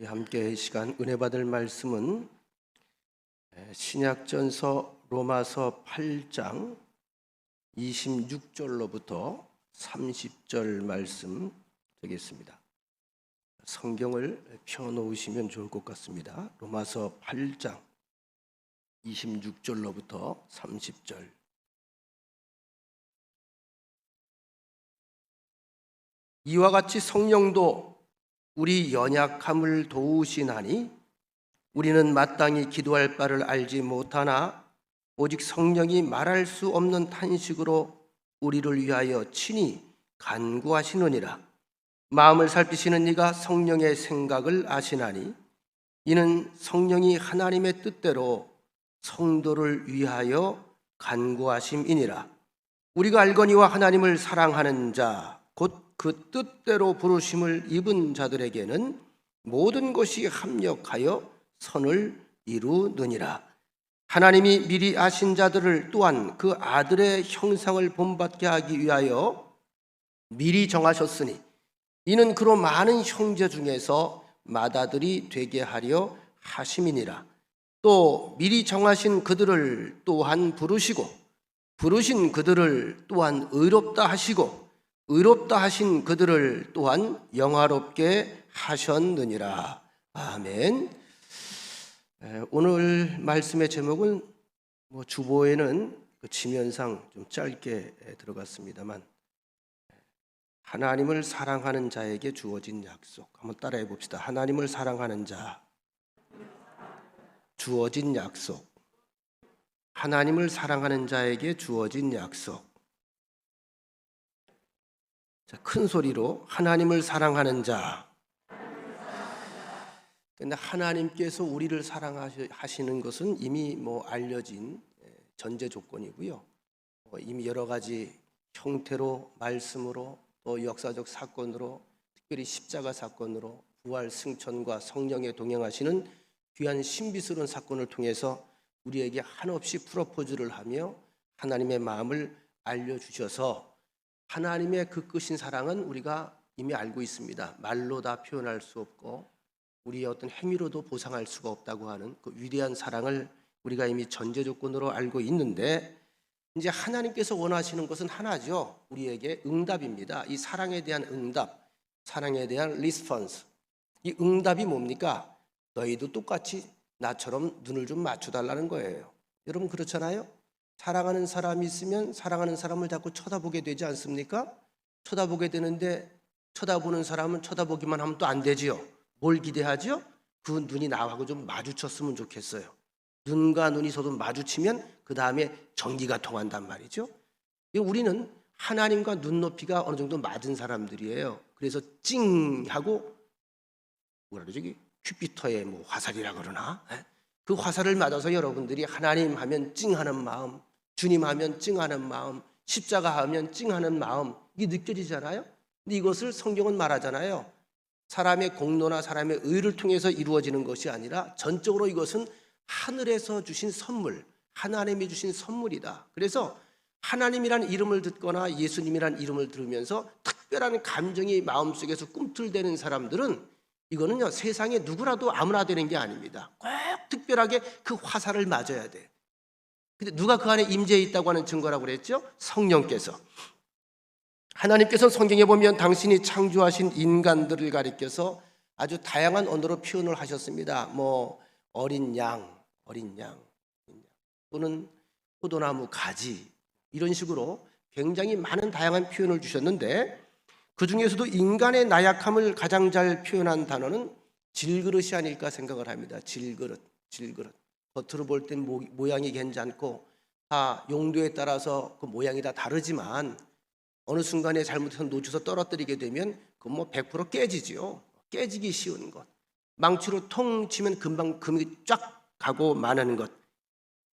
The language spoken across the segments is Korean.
함께 이 시간 은혜 받을 말씀은 신약전서 로마서 8장 26절로부터 30절 말씀 되겠습니다. 성경을 펴놓으시면 좋을 것 같습니다. 로마서 8장 26절로부터 30절. 이와 같이 성령도 우리 연약함을 도우시나니 우리는 마땅히 기도할 바를 알지 못하나 오직 성령이 말할 수 없는 탄식으로 우리를 위하여 친히 간구하시느니라. 마음을 살피시는 이가 성령의 생각을 아시나니 이는 성령이 하나님의 뜻대로 성도를 위하여 간구하심이니라. 우리가 알거니와 하나님을 사랑하는 자 곧 그 뜻대로 부르심을 입은 자들에게는 모든 것이 합력하여 선을 이루느니라. 하나님이 미리 아신 자들을 또한 그 아들의 형상을 본받게 하기 위하여 미리 정하셨으니 이는 그로 많은 형제 중에서 맏아들이 되게 하려 하심이니라. 또 미리 정하신 그들을 또한 부르시고 부르신 그들을 또한 의롭다 하시고 의롭다 하신 그들을 또한 영화롭게 하셨느니라. 아멘. 오늘 말씀의 제목은 주보에는 그 지면상 좀 짧게 들어갔습니다만 하나님을 사랑하는 자에게 주어진 약속. 한번 따라해 봅시다. 하나님을 사랑하는 자 주어진 약속. 하나님을 사랑하는 자에게 주어진 약속. 자, 큰 소리로 하나님을 사랑하는 자. 근데 하나님께서 우리를 사랑하시는 것은 이미 알려진 전제 조건이고요. 이미 여러 가지 형태로, 말씀으로, 또 역사적 사건으로, 특별히 십자가 사건으로 부활 승천과 성령에 동행하시는 귀한 신비스러운 사건을 통해서 우리에게 한없이 프로포즈를 하며 하나님의 마음을 알려주셔서 하나님의 그 크신 사랑은 우리가 이미 알고 있습니다. 말로 다 표현할 수 없고 우리의 어떤 행위로도 보상할 수가 없다고 하는 그 위대한 사랑을 우리가 이미 전제 조건으로 알고 있는데, 이제 하나님께서 원하시는 것은 하나죠. 우리에게 응답입니다. 이 사랑에 대한 응답, 사랑에 대한 리스폰스. 이 응답이 뭡니까? 너희도 똑같이 나처럼 눈을 좀 맞춰달라는 거예요. 여러분 그렇잖아요? 사랑하는 사람이 있으면 사랑하는 사람을 자꾸 쳐다보게 되지 않습니까? 쳐다보게 되는데 쳐다보는 사람은 쳐다보기만 하면 또 안 되지요. 뭘 기대하죠? 그 눈이 나하고 좀 마주쳤으면 좋겠어요. 눈과 눈이 서로 마주치면 그 다음에 전기가 통한단 말이죠. 우리는 하나님과 눈높이가 어느 정도 맞은 사람들이에요. 그래서 찡 하고 뭐라 그러지? 큐피터의 화살이라 그러나? 그 화살을 맞아서 여러분들이 하나님 하면 찡하는 마음, 주님 하면 찡하는 마음, 십자가 하면 찡하는 마음, 이게 느껴지잖아요. 근데 이것을 성경은 말하잖아요. 사람의 공로나 사람의 의를 통해서 이루어지는 것이 아니라 전적으로 이것은 하늘에서 주신 선물, 하나님이 주신 선물이다. 그래서 하나님이라는 이름을 듣거나 예수님이라는 이름을 들으면서 특별한 감정이 마음속에서 꿈틀대는 사람들은 이거는요, 세상에 누구라도 아무나 되는 게 아닙니다. 꼭 특별하게 그 화살을 맞아야 돼. 근데 누가 그 안에 임재해 있다고 하는 증거라고 그랬죠? 성령께서. 하나님께서 성경에 보면 당신이 창조하신 인간들을 가리켜서 아주 다양한 언어로 표현을 하셨습니다. 어린 양, 또는 포도나무 가지, 이런 식으로 굉장히 많은 다양한 표현을 주셨는데, 그 중에서도 인간의 나약함을 가장 잘 표현한 단어는 질그릇이 아닐까 생각을 합니다. 질그릇. 겉으로 볼 땐 모양이 괜찮고 다 용도에 따라서 그 모양이 다 다르지만 어느 순간에 잘못해서 놓쳐서 떨어뜨리게 되면 그건 100% 깨지죠. 깨지기 쉬운 것. 망치로 통 치면 금방 금이 쫙 가고 마는 것.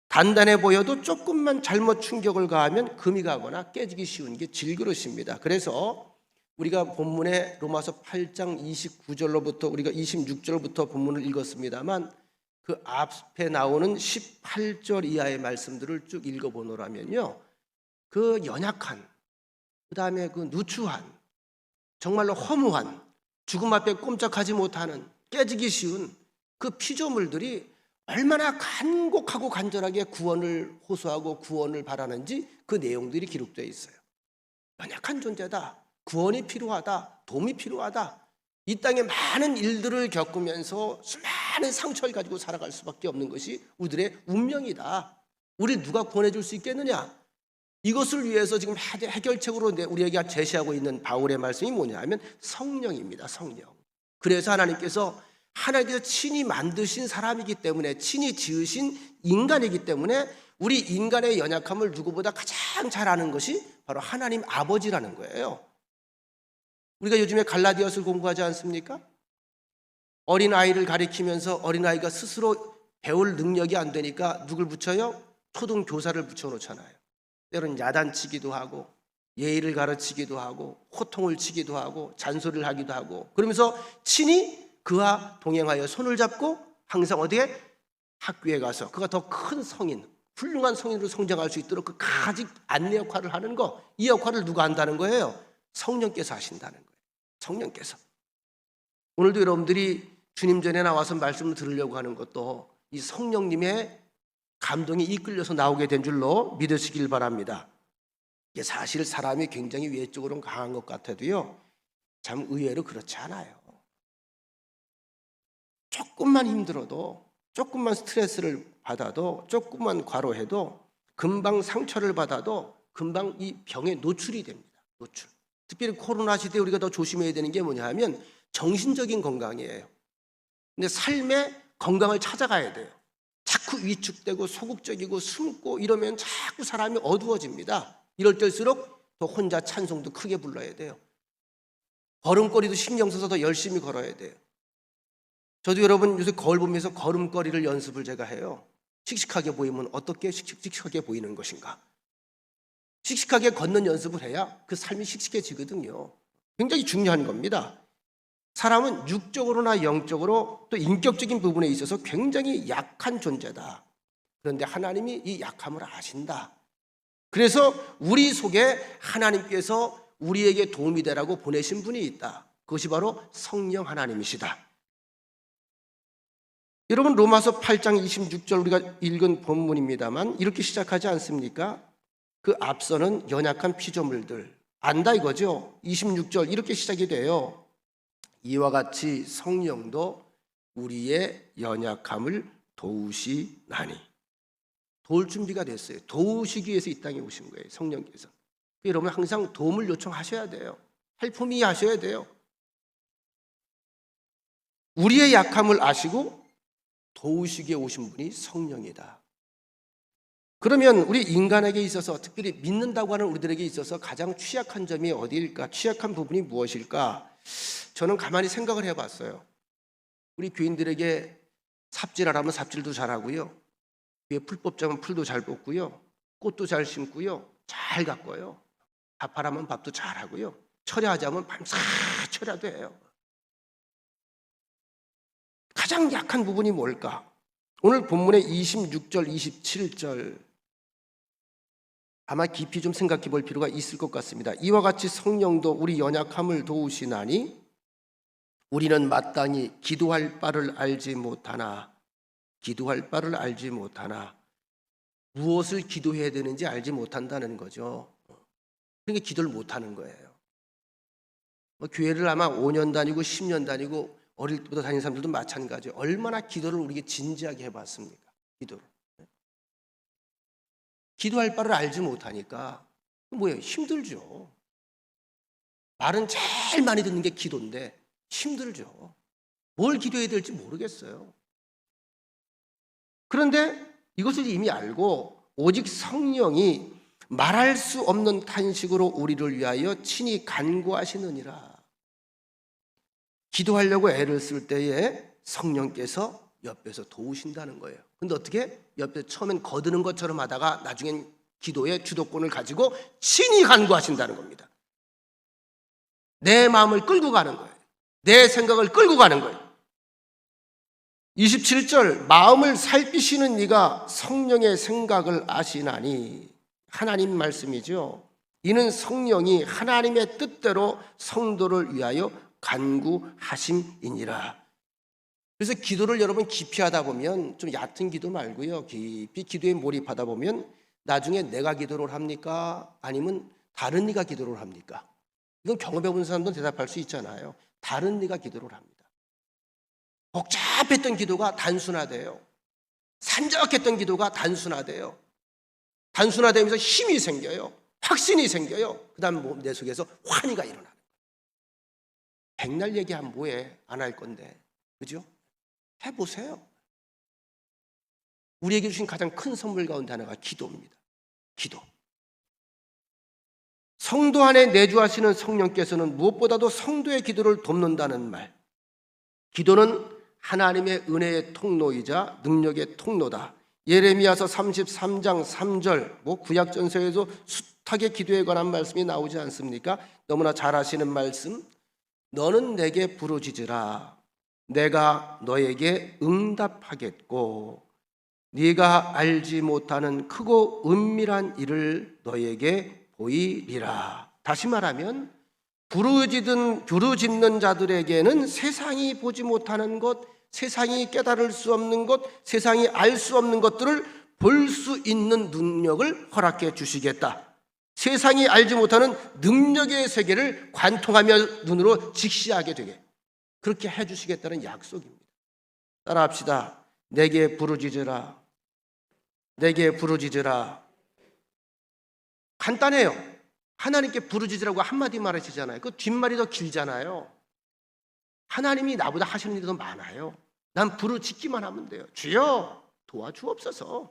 단단해 보여도 조금만 잘못 충격을 가하면 금이 가거나 깨지기 쉬운 게 질그릇입니다. 그래서 우리가 본문에 로마서 8장 29절로부터 우리가 26절부터 본문을 읽었습니다만 그 앞에 나오는 18절 이하의 말씀들을 쭉 읽어보노라면요, 그 연약한, 그 다음에 그 누추한, 정말로 허무한, 죽음 앞에 꼼짝하지 못하는 깨지기 쉬운 그 피조물들이 얼마나 간곡하고 간절하게 구원을 호소하고 구원을 바라는지 그 내용들이 기록되어 있어요. 연약한 존재다. 구원이 필요하다. 도움이 필요하다. 이 땅에 많은 일들을 겪으면서 수많은 상처를 가지고 살아갈 수밖에 없는 것이 우리들의 운명이다. 우리를 누가 구원해 줄 수 있겠느냐? 이것을 위해서 지금 해결책으로 우리에게 제시하고 있는 바울의 말씀이 뭐냐 하면 성령입니다. 성령. 그래서 하나님께서 친히 만드신 사람이기 때문에, 친히 지으신 인간이기 때문에 우리 인간의 연약함을 누구보다 가장 잘 아는 것이 바로 하나님 아버지라는 거예요. 우리가 요즘에 갈라디아서를 공부하지 않습니까? 어린아이를 가리키면서 어린아이가 스스로 배울 능력이 안 되니까 누굴 붙여요? 초등교사를 붙여놓잖아요. 때로는 야단치기도 하고 예의를 가르치기도 하고 호통을 치기도 하고 잔소리를 하기도 하고, 그러면서 친히 그와 동행하여 손을 잡고 항상 어디에? 학교에 가서 그가 더 큰 성인, 훌륭한 성인으로 성장할 수 있도록 그 가지 안내 역할을 하는 거, 이 역할을 누가 한다는 거예요? 성령께서 하신다는 거예요. 성령께서. 오늘도 여러분들이 주님 전에 나와서 말씀을 들으려고 하는 것도 이 성령님의 감동이 이끌려서 나오게 된 줄로 믿으시길 바랍니다. 이게 사실 사람이 굉장히 외적으로는 강한 것 같아도요, 참 의외로 그렇지 않아요. 조금만 힘들어도, 조금만 스트레스를 받아도, 조금만 과로해도, 금방 상처를 받아도 금방 이 병에 노출이 됩니다. 노출. 특별히 코로나 시대에 우리가 더 조심해야 되는 게 뭐냐 하면 정신적인 건강이에요. 근데 삶의 건강을 찾아가야 돼요. 자꾸 위축되고 소극적이고 숨고 이러면 자꾸 사람이 어두워집니다. 이럴 때일수록 더 혼자 찬송도 크게 불러야 돼요. 걸음걸이도 신경 써서 더 열심히 걸어야 돼요. 저도 여러분 요새 거울 보면서 걸음걸이를 연습을 제가 해요. 씩씩하게 보이면 어떻게 씩씩하게 보이는 것인가. 씩씩하게 걷는 연습을 해야 그 삶이 씩씩해지거든요. 굉장히 중요한 겁니다. 사람은 육적으로나 영적으로 또 인격적인 부분에 있어서 굉장히 약한 존재다. 그런데 하나님이 이 약함을 아신다. 그래서 우리 속에 하나님께서 우리에게 도움이 되라고 보내신 분이 있다. 그것이 바로 성령 하나님이시다. 여러분, 로마서 8장 26절 우리가 읽은 본문입니다만 이렇게 시작하지 않습니까? 그 앞서는 연약한 피조물들 안다 이거죠. 26절 이렇게 시작이 돼요. 이와 같이 성령도 우리의 연약함을 도우시나니. 도울 준비가 됐어요. 도우시기 위해서 이 땅에 오신 거예요. 성령께서. 여러분 항상 도움을 요청하셔야 돼요. helpme 하셔야 돼요. 우리의 약함을 아시고 도우시기에 오신 분이 성령이다. 그러면 우리 인간에게 있어서, 특별히 믿는다고 하는 우리들에게 있어서 가장 취약한 점이 어디일까? 취약한 부분이 무엇일까? 저는 가만히 생각을 해봤어요. 우리 교인들에게 삽질하라면 삽질도 잘하고요, 풀 뽑자면 풀도 잘 뽑고요, 꽃도 잘 심고요, 잘 가꿔요. 밥하라면 밥도 잘하고요, 철야하자면 밤새 철야도 해요. 가장 약한 부분이 뭘까? 오늘 본문의 26절, 27절 아마 깊이 좀 생각해 볼 필요가 있을 것 같습니다. 이와 같이 성령도 우리 연약함을 도우시나니 우리는 마땅히 기도할 바를 알지 못하나. 기도할 바를 알지 못하나. 무엇을 기도해야 되는지 알지 못한다는 거죠. 그러니까 기도를 못하는 거예요. 교회를 아마 5년 다니고 10년 다니고 어릴 때부터 다니는 사람들도 마찬가지예요. 얼마나 기도를 우리에게 진지하게 해봤습니까? 기도를. 기도할 바를 알지 못하니까 뭐예요? 힘들죠. 말은 제일 많이 듣는 게 기도인데 힘들죠. 뭘 기도해야 될지 모르겠어요. 그런데 이것을 이미 알고 오직 성령이 말할 수 없는 탄식으로 우리를 위하여 친히 간구하시느니라. 기도하려고 애를 쓸 때에 성령께서 옆에서 도우신다는 거예요. 근데 어떻게? 옆에서 처음엔 거드는 것처럼 하다가 나중엔 기도의 주도권을 가지고 친히 간구하신다는 겁니다. 내 마음을 끌고 가는 거예요. 내 생각을 끌고 가는 거예요. 27절 마음을 살피시는 이가 성령의 생각을 아시나니. 하나님 말씀이죠. 이는 성령이 하나님의 뜻대로 성도를 위하여 간구하심이니라. 그래서 기도를 여러분 깊이 하다 보면, 좀 얕은 기도 말고요, 깊이 기도에 몰입하다 보면 나중에 내가 기도를 합니까? 아니면 다른 이가 기도를 합니까? 이건 경험해 본 사람도 대답할 수 있잖아요. 다른 이가 기도를 합니다. 복잡했던 기도가 단순화돼요. 산적했던 기도가 단순화돼요. 단순화되면서 힘이 생겨요. 확신이 생겨요. 그 다음 내 속에서 환희가 일어나는 거예요. 백날 얘기하면 뭐해? 안 할 건데. 그죠? 해보세요. 우리에게 주신 가장 큰 선물 가운데 하나가 기도입니다. 기도. 성도 안에 내주하시는 성령께서는 무엇보다도 성도의 기도를 돕는다는 말. 기도는 하나님의 은혜의 통로이자 능력의 통로다. 예레미야서 33장 3절, 구약전서에도 숱하게 기도에 관한 말씀이 나오지 않습니까? 너무나 잘 아시는 말씀. 너는 내게 부르짖으라. 내가 너에게 응답하겠고 네가 알지 못하는 크고 은밀한 일을 너에게 보이리라. 다시 말하면 부르짖는 자들에게는 세상이 보지 못하는 것, 세상이 깨달을 수 없는 것, 세상이 알 수 없는 것들을 볼 수 있는 능력을 허락해 주시겠다. 세상이 알지 못하는 능력의 세계를 관통하며 눈으로 직시하게 되게 그렇게 해주시겠다는 약속입니다. 따라합시다. 내게 부르짖으라. 내게 부르짖으라. 간단해요. 하나님께 부르짖으라고 한마디 말하시잖아요. 그 뒷말이 더 길잖아요. 하나님이 나보다 하시는 일이 더 많아요. 난 부르짖기만 하면 돼요. 주여 도와주옵소서.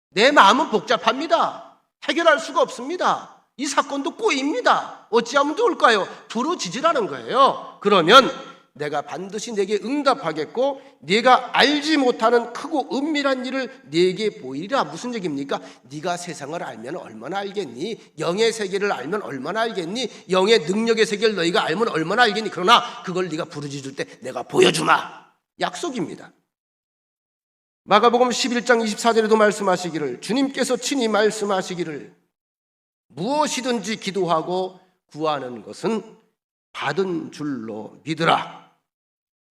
내 마음은 복잡합니다. 해결할 수가 없습니다. 이 사건도 꼬입니다. 어찌하면 좋을까요? 부르짖으라는 거예요. 그러면 내가 반드시 내게 응답하겠고 네가 알지 못하는 크고 은밀한 일을 네게 보이리라. 무슨 얘기입니까? 네가 세상을 알면 얼마나 알겠니? 영의 세계를 알면 얼마나 알겠니? 영의 능력의 세계를 너희가 알면 얼마나 알겠니? 그러나 그걸 네가 부르짖을 때 내가 보여주마. 약속입니다. 마가복음 11장 24절에도 말씀하시기를, 주님께서 친히 말씀하시기를 무엇이든지 기도하고 구하는 것은 받은 줄로 믿으라.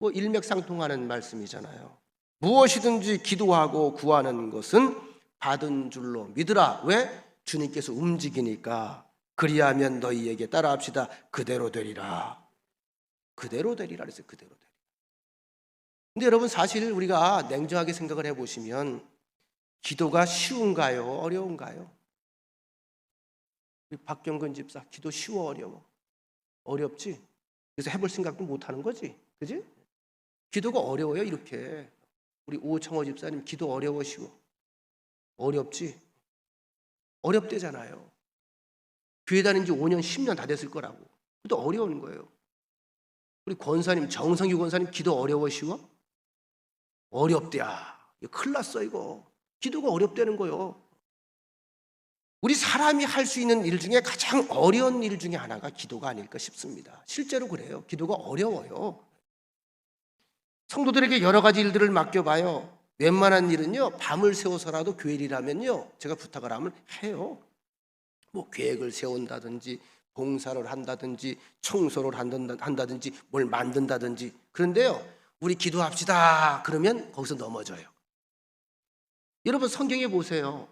일맥상통하는 말씀이잖아요. 무엇이든지 기도하고 구하는 것은 받은 줄로 믿으라. 왜? 주님께서 움직이니까. 그리하면 너희에게 따라합시다. 그대로 되리라. 그대로 되리라 그랬어요. 그대로 되리라. 근데 여러분, 사실 우리가 냉정하게 생각을 해보시면 기도가 쉬운가요? 어려운가요? 우리 박경근 집사, 기도 쉬워 어려워? 어렵지? 그래서 해볼 생각도 못하는 거지, 그지? 기도가 어려워요. 이렇게 우리 오청호 집사님, 기도 어려워 쉬워? 어렵지? 어렵대잖아요. 교회 다닌 지 5년 10년 다 됐을 거라고. 그래도 어려운 거예요. 우리 권사님, 정성규 권사님, 기도 어려워 쉬워? 어렵대야. 이거 큰일 났어. 이거 기도가 어렵다는 거예요. 우리 사람이 할 수 있는 일 중에 가장 어려운 일 중에 하나가 기도가 아닐까 싶습니다. 실제로 그래요. 기도가 어려워요. 성도들에게 여러 가지 일들을 맡겨봐요. 웬만한 일은요, 밤을 새워서라도 교회 일하면요, 제가 부탁을 하면 해요. 계획을 세운다든지 봉사를 한다든지 청소를 한다든지 뭘 만든다든지. 그런데요, 우리 기도합시다 그러면 거기서 넘어져요. 여러분, 성경에 보세요.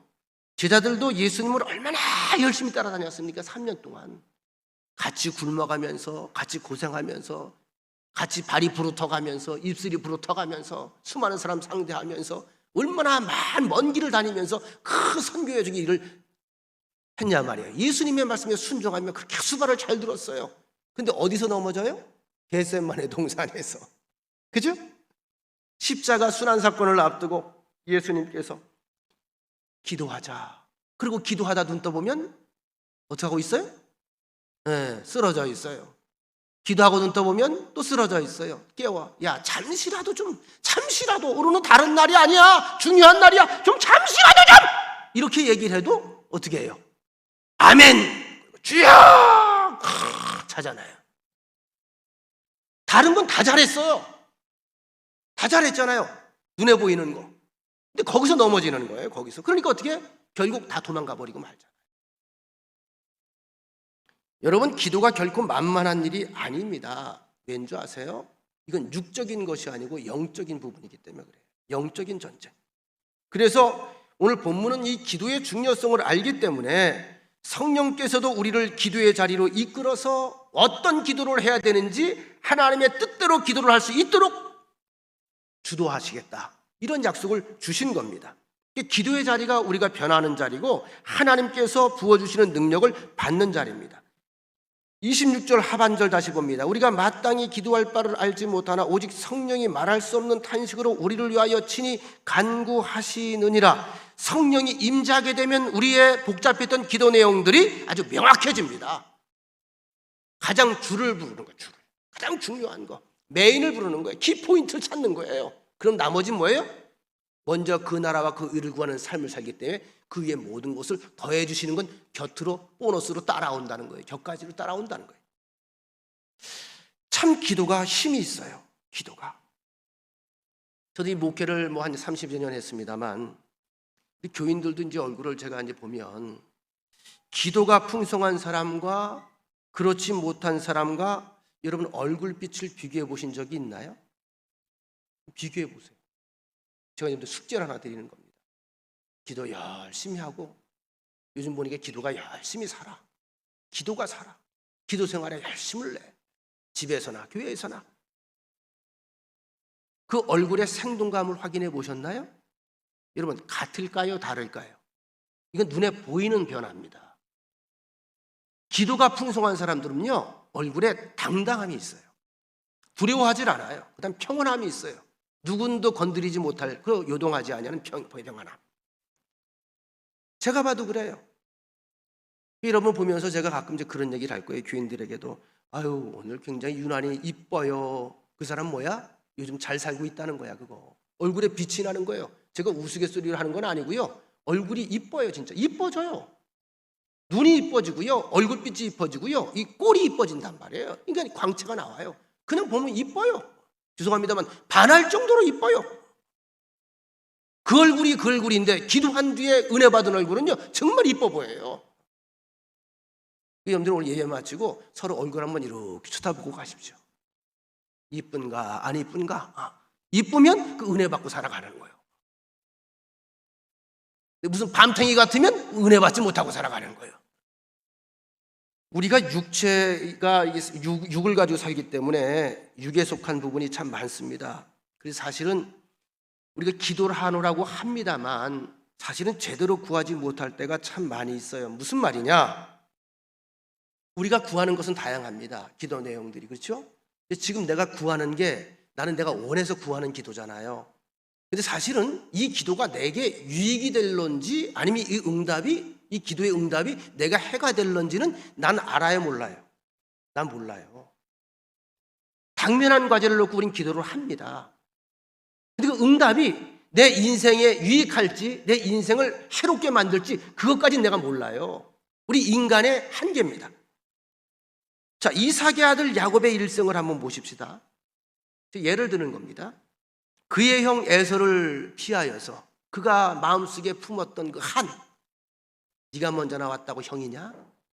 제자들도 예수님을 얼마나 열심히 따라다녔습니까? 3년 동안 같이 굶어가면서, 같이 고생하면서, 같이 발이 부르터가면서, 입술이 부르터가면서, 수많은 사람 상대하면서, 얼마나 먼 길을 다니면서 그 선교의 중에 일을 했냐 말이에요. 예수님의 말씀에 순종하며 그렇게 수발을 잘 들었어요. 근데 어디서 넘어져요? 겟세마네 동산에서. 그죠? 십자가 순환 사건을 앞두고 예수님께서 기도하자. 그리고 기도하다 눈 떠보면 어떻게 하고 있어요? 네, 쓰러져 있어요. 기도하고 눈 떠보면 또 쓰러져 있어요. 깨워. 야, 잠시라도 오늘은 다른 날이 아니야. 중요한 날이야. 좀 잠시라도 좀! 이렇게 얘기를 해도 어떻게 해요? 아멘! 주여! 자잖아요. 다른 건 다 잘했어요. 다 잘했잖아요. 눈에 보이는 거. 근데 거기서 넘어지는 거예요. 거기서. 그러니까 어떻게? 결국 다 도망가 버리고 말잖아요. 여러분, 기도가 결코 만만한 일이 아닙니다. 왠 줄 아세요? 이건 육적인 것이 아니고 영적인 부분이기 때문에 그래요. 영적인 전쟁. 그래서 오늘 본문은 이 기도의 중요성을 알기 때문에 성령께서도 우리를 기도의 자리로 이끌어서 어떤 기도를 해야 되는지 하나님의 뜻대로 기도를 할 수 있도록 주도하시겠다. 이런 약속을 주신 겁니다. 기도의 자리가 우리가 변하는 자리고 하나님께서 부어주시는 능력을 받는 자리입니다. 26절 하반절 다시 봅니다. 우리가 마땅히 기도할 바를 알지 못하나 오직 성령이 말할 수 없는 탄식으로 우리를 위하여 친히 간구하시느니라. 성령이 임재하게 되면 우리의 복잡했던 기도 내용들이 아주 명확해집니다. 가장 줄을 부르는 거예요. 줄을. 가장 중요한 거. 메인을 부르는 거예요. 키포인트를 찾는 거예요. 그럼 나머지는 뭐예요? 먼저 그 나라와 그 의를 구하는 삶을 살기 때문에 그 위에 모든 것을 더해 주시는 건 곁으로 보너스로 따라온다는 거예요. 곁가지로 따라온다는 거예요. 참 기도가 힘이 있어요. 기도가. 저도 이 목회를 한 30여 년 했습니다만 교인들도 이제 얼굴을 제가 이제 보면 기도가 풍성한 사람과 그렇지 못한 사람과 여러분 얼굴빛을 비교해 보신 적이 있나요? 비교해 보세요. 제가 지금 숙제를 하나 드리는 겁니다. 기도 열심히 하고 요즘 보니까 기도가 열심히 살아. 기도가 살아. 기도 생활에 열심을 내. 집에서나 교회에서나. 그 얼굴의 생동감을 확인해 보셨나요? 여러분 같을까요? 다를까요? 이건 눈에 보이는 변화입니다. 기도가 풍성한 사람들은요 얼굴에 당당함이 있어요. 두려워하질 않아요. 그다음 평온함이 있어요. 누군도 건드리지 못할 그 요동하지 않는 평안함. 제가 봐도 그래요. 여러분 보면서 제가 가끔 이제 그런 얘기를 할 거예요. 교인들에게도 아유 오늘 굉장히 유난히 이뻐요. 그 사람 뭐야? 요즘 잘 살고 있다는 거야 그거. 얼굴에 빛이 나는 거예요. 제가 우스갯소리를 하는 건 아니고요. 얼굴이 이뻐요 진짜. 이뻐져요. 눈이 이뻐지고요. 얼굴빛이 이뻐지고요. 이 꼴이 이뻐진단 말이에요. 그러니까 광채가 나와요. 그냥 보면 이뻐요. 죄송합니다만 반할 정도로 이뻐요. 그 얼굴이 그 얼굴인데 기도한 뒤에 은혜 받은 얼굴은요 정말 이뻐 보여요. 여러분들 오늘 예배 마치고 서로 얼굴 한번 이렇게 쳐다보고 가십시오. 이쁜가 안 이쁜가? 이쁘면 그 은혜 받고 살아가는 거예요. 무슨 밤탱이 같으면 은혜 받지 못하고 살아가는 거예요. 우리가 육체가 육을 가지고 살기 때문에 육에 속한 부분이 참 많습니다. 그래서 사실은 우리가 기도를 하노라고 합니다만 사실은 제대로 구하지 못할 때가 참 많이 있어요. 무슨 말이냐? 우리가 구하는 것은 다양합니다. 기도 내용들이. 그렇죠? 근데 지금 내가 구하는 게 나는 내가 원해서 구하는 기도잖아요. 근데 사실은 이 기도가 내게 유익이 될런지 아니면 이 기도의 응답이 내가 해가 될런지는 난 알아요, 몰라요? 난 몰라요. 당면한 과제를 놓고 우린 기도를 합니다. 근데 그 응답이 내 인생에 유익할지 내 인생을 해롭게 만들지 그것까지는 내가 몰라요. 우리 인간의 한계입니다. 자, 이삭의 아들 야곱의 일생을 한번 보십시다. 예를 드는 겁니다. 그의 형 에서를 피하여서 그가 마음속에 품었던 그 한, 네가 먼저 나왔다고 형이냐?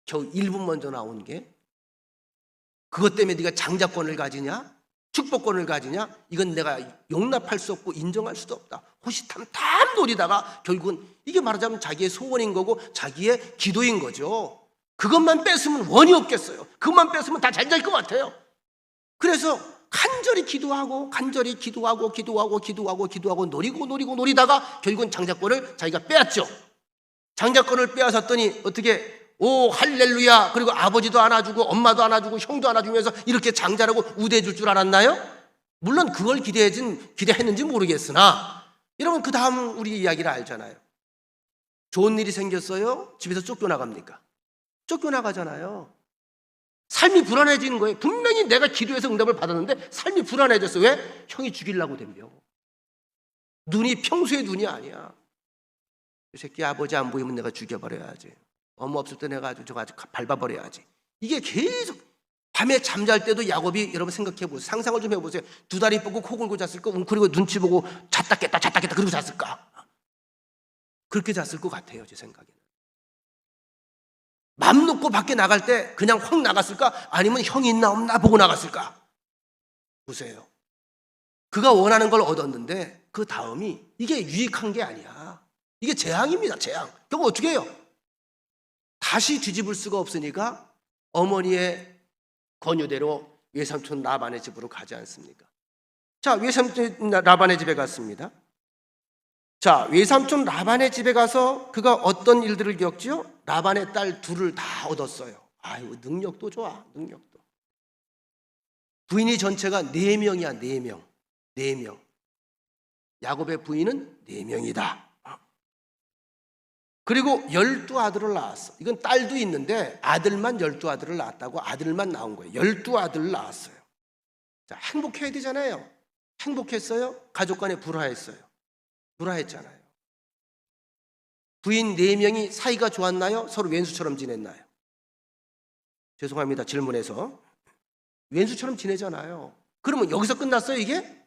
겨우 1분 먼저 나온 게 그것 때문에 네가 장자권을 가지냐? 축복권을 가지냐? 이건 내가 용납할 수 없고 인정할 수도 없다. 호시탐탐 노리다가 결국은 이게 말하자면 자기의 소원인 거고 자기의 기도인 거죠. 그것만 뺐으면 원이 없겠어요. 그것만 뺐으면 다 잘 될 것 같아요. 그래서 간절히 기도하고 노리다가 결국은 장자권을 자기가 빼앗죠. 장자권을 빼앗았더니 어떻게 오 할렐루야 그리고 아버지도 안아주고 엄마도 안아주고 형도 안아주면서 이렇게 장자라고 우대해줄 줄 알았나요? 물론 그걸 기대했는지 모르겠으나 여러분 그 다음 우리 이야기를 알잖아요. 좋은 일이 생겼어요? 집에서 쫓겨나갑니까? 쫓겨나가잖아요. 삶이 불안해지는 거예요. 분명히 내가 기도해서 응답을 받았는데 삶이 불안해졌어. 왜? 형이 죽이려고 덤벼. 눈이 평소의 눈이 아니야. 이 새끼 아버지 안 보이면 내가 죽여버려야지. 엄마 없을 때 내가 아주 밟아버려야지. 이게 계속 밤에 잠잘 때도 야곱이 여러분 생각해 보세요. 상상을 좀 해보세요. 두 다리 뻗고 코 골고 잤을까? 웅크리고 눈치 보고 잤다 깼다 그러고 잤을까? 그렇게 잤을 것 같아요. 제 생각에는. 맘 놓고 밖에 나갈 때 그냥 확 나갔을까? 아니면 형이 있나 없나 보고 나갔을까? 보세요. 그가 원하는 걸 얻었는데 그 다음이 이게 유익한 게 아니야. 이게 재앙입니다. 재앙. 그럼 어떻게 해요? 다시 뒤집을 수가 없으니까 어머니의 권유대로 외삼촌 라반의 집으로 가지 않습니까? 자, 외삼촌 라반의 집에 갔습니다. 자, 외삼촌 라반의 집에 가서 그가 어떤 일들을 겪지요? 라반의 딸 둘을 다 얻었어요. 아유, 능력도 좋아, 능력도. 부인이 전체가 4명이야, 4명. 4명. 야곱의 부인은 4명이다. 그리고 12아들을 낳았어. 이건 딸도 있는데 아들만 12아들을 낳았다고 아들만 나온 거예요. 12아들을 낳았어요. 자, 행복해야 되잖아요. 행복했어요? 가족 간에 불화했어요. 불화했잖아요. 부인 4명이 사이가 좋았나요? 서로 왼수처럼 지냈나요? 죄송합니다. 질문해서. 왼수처럼 지내잖아요. 그러면 여기서 끝났어요, 이게?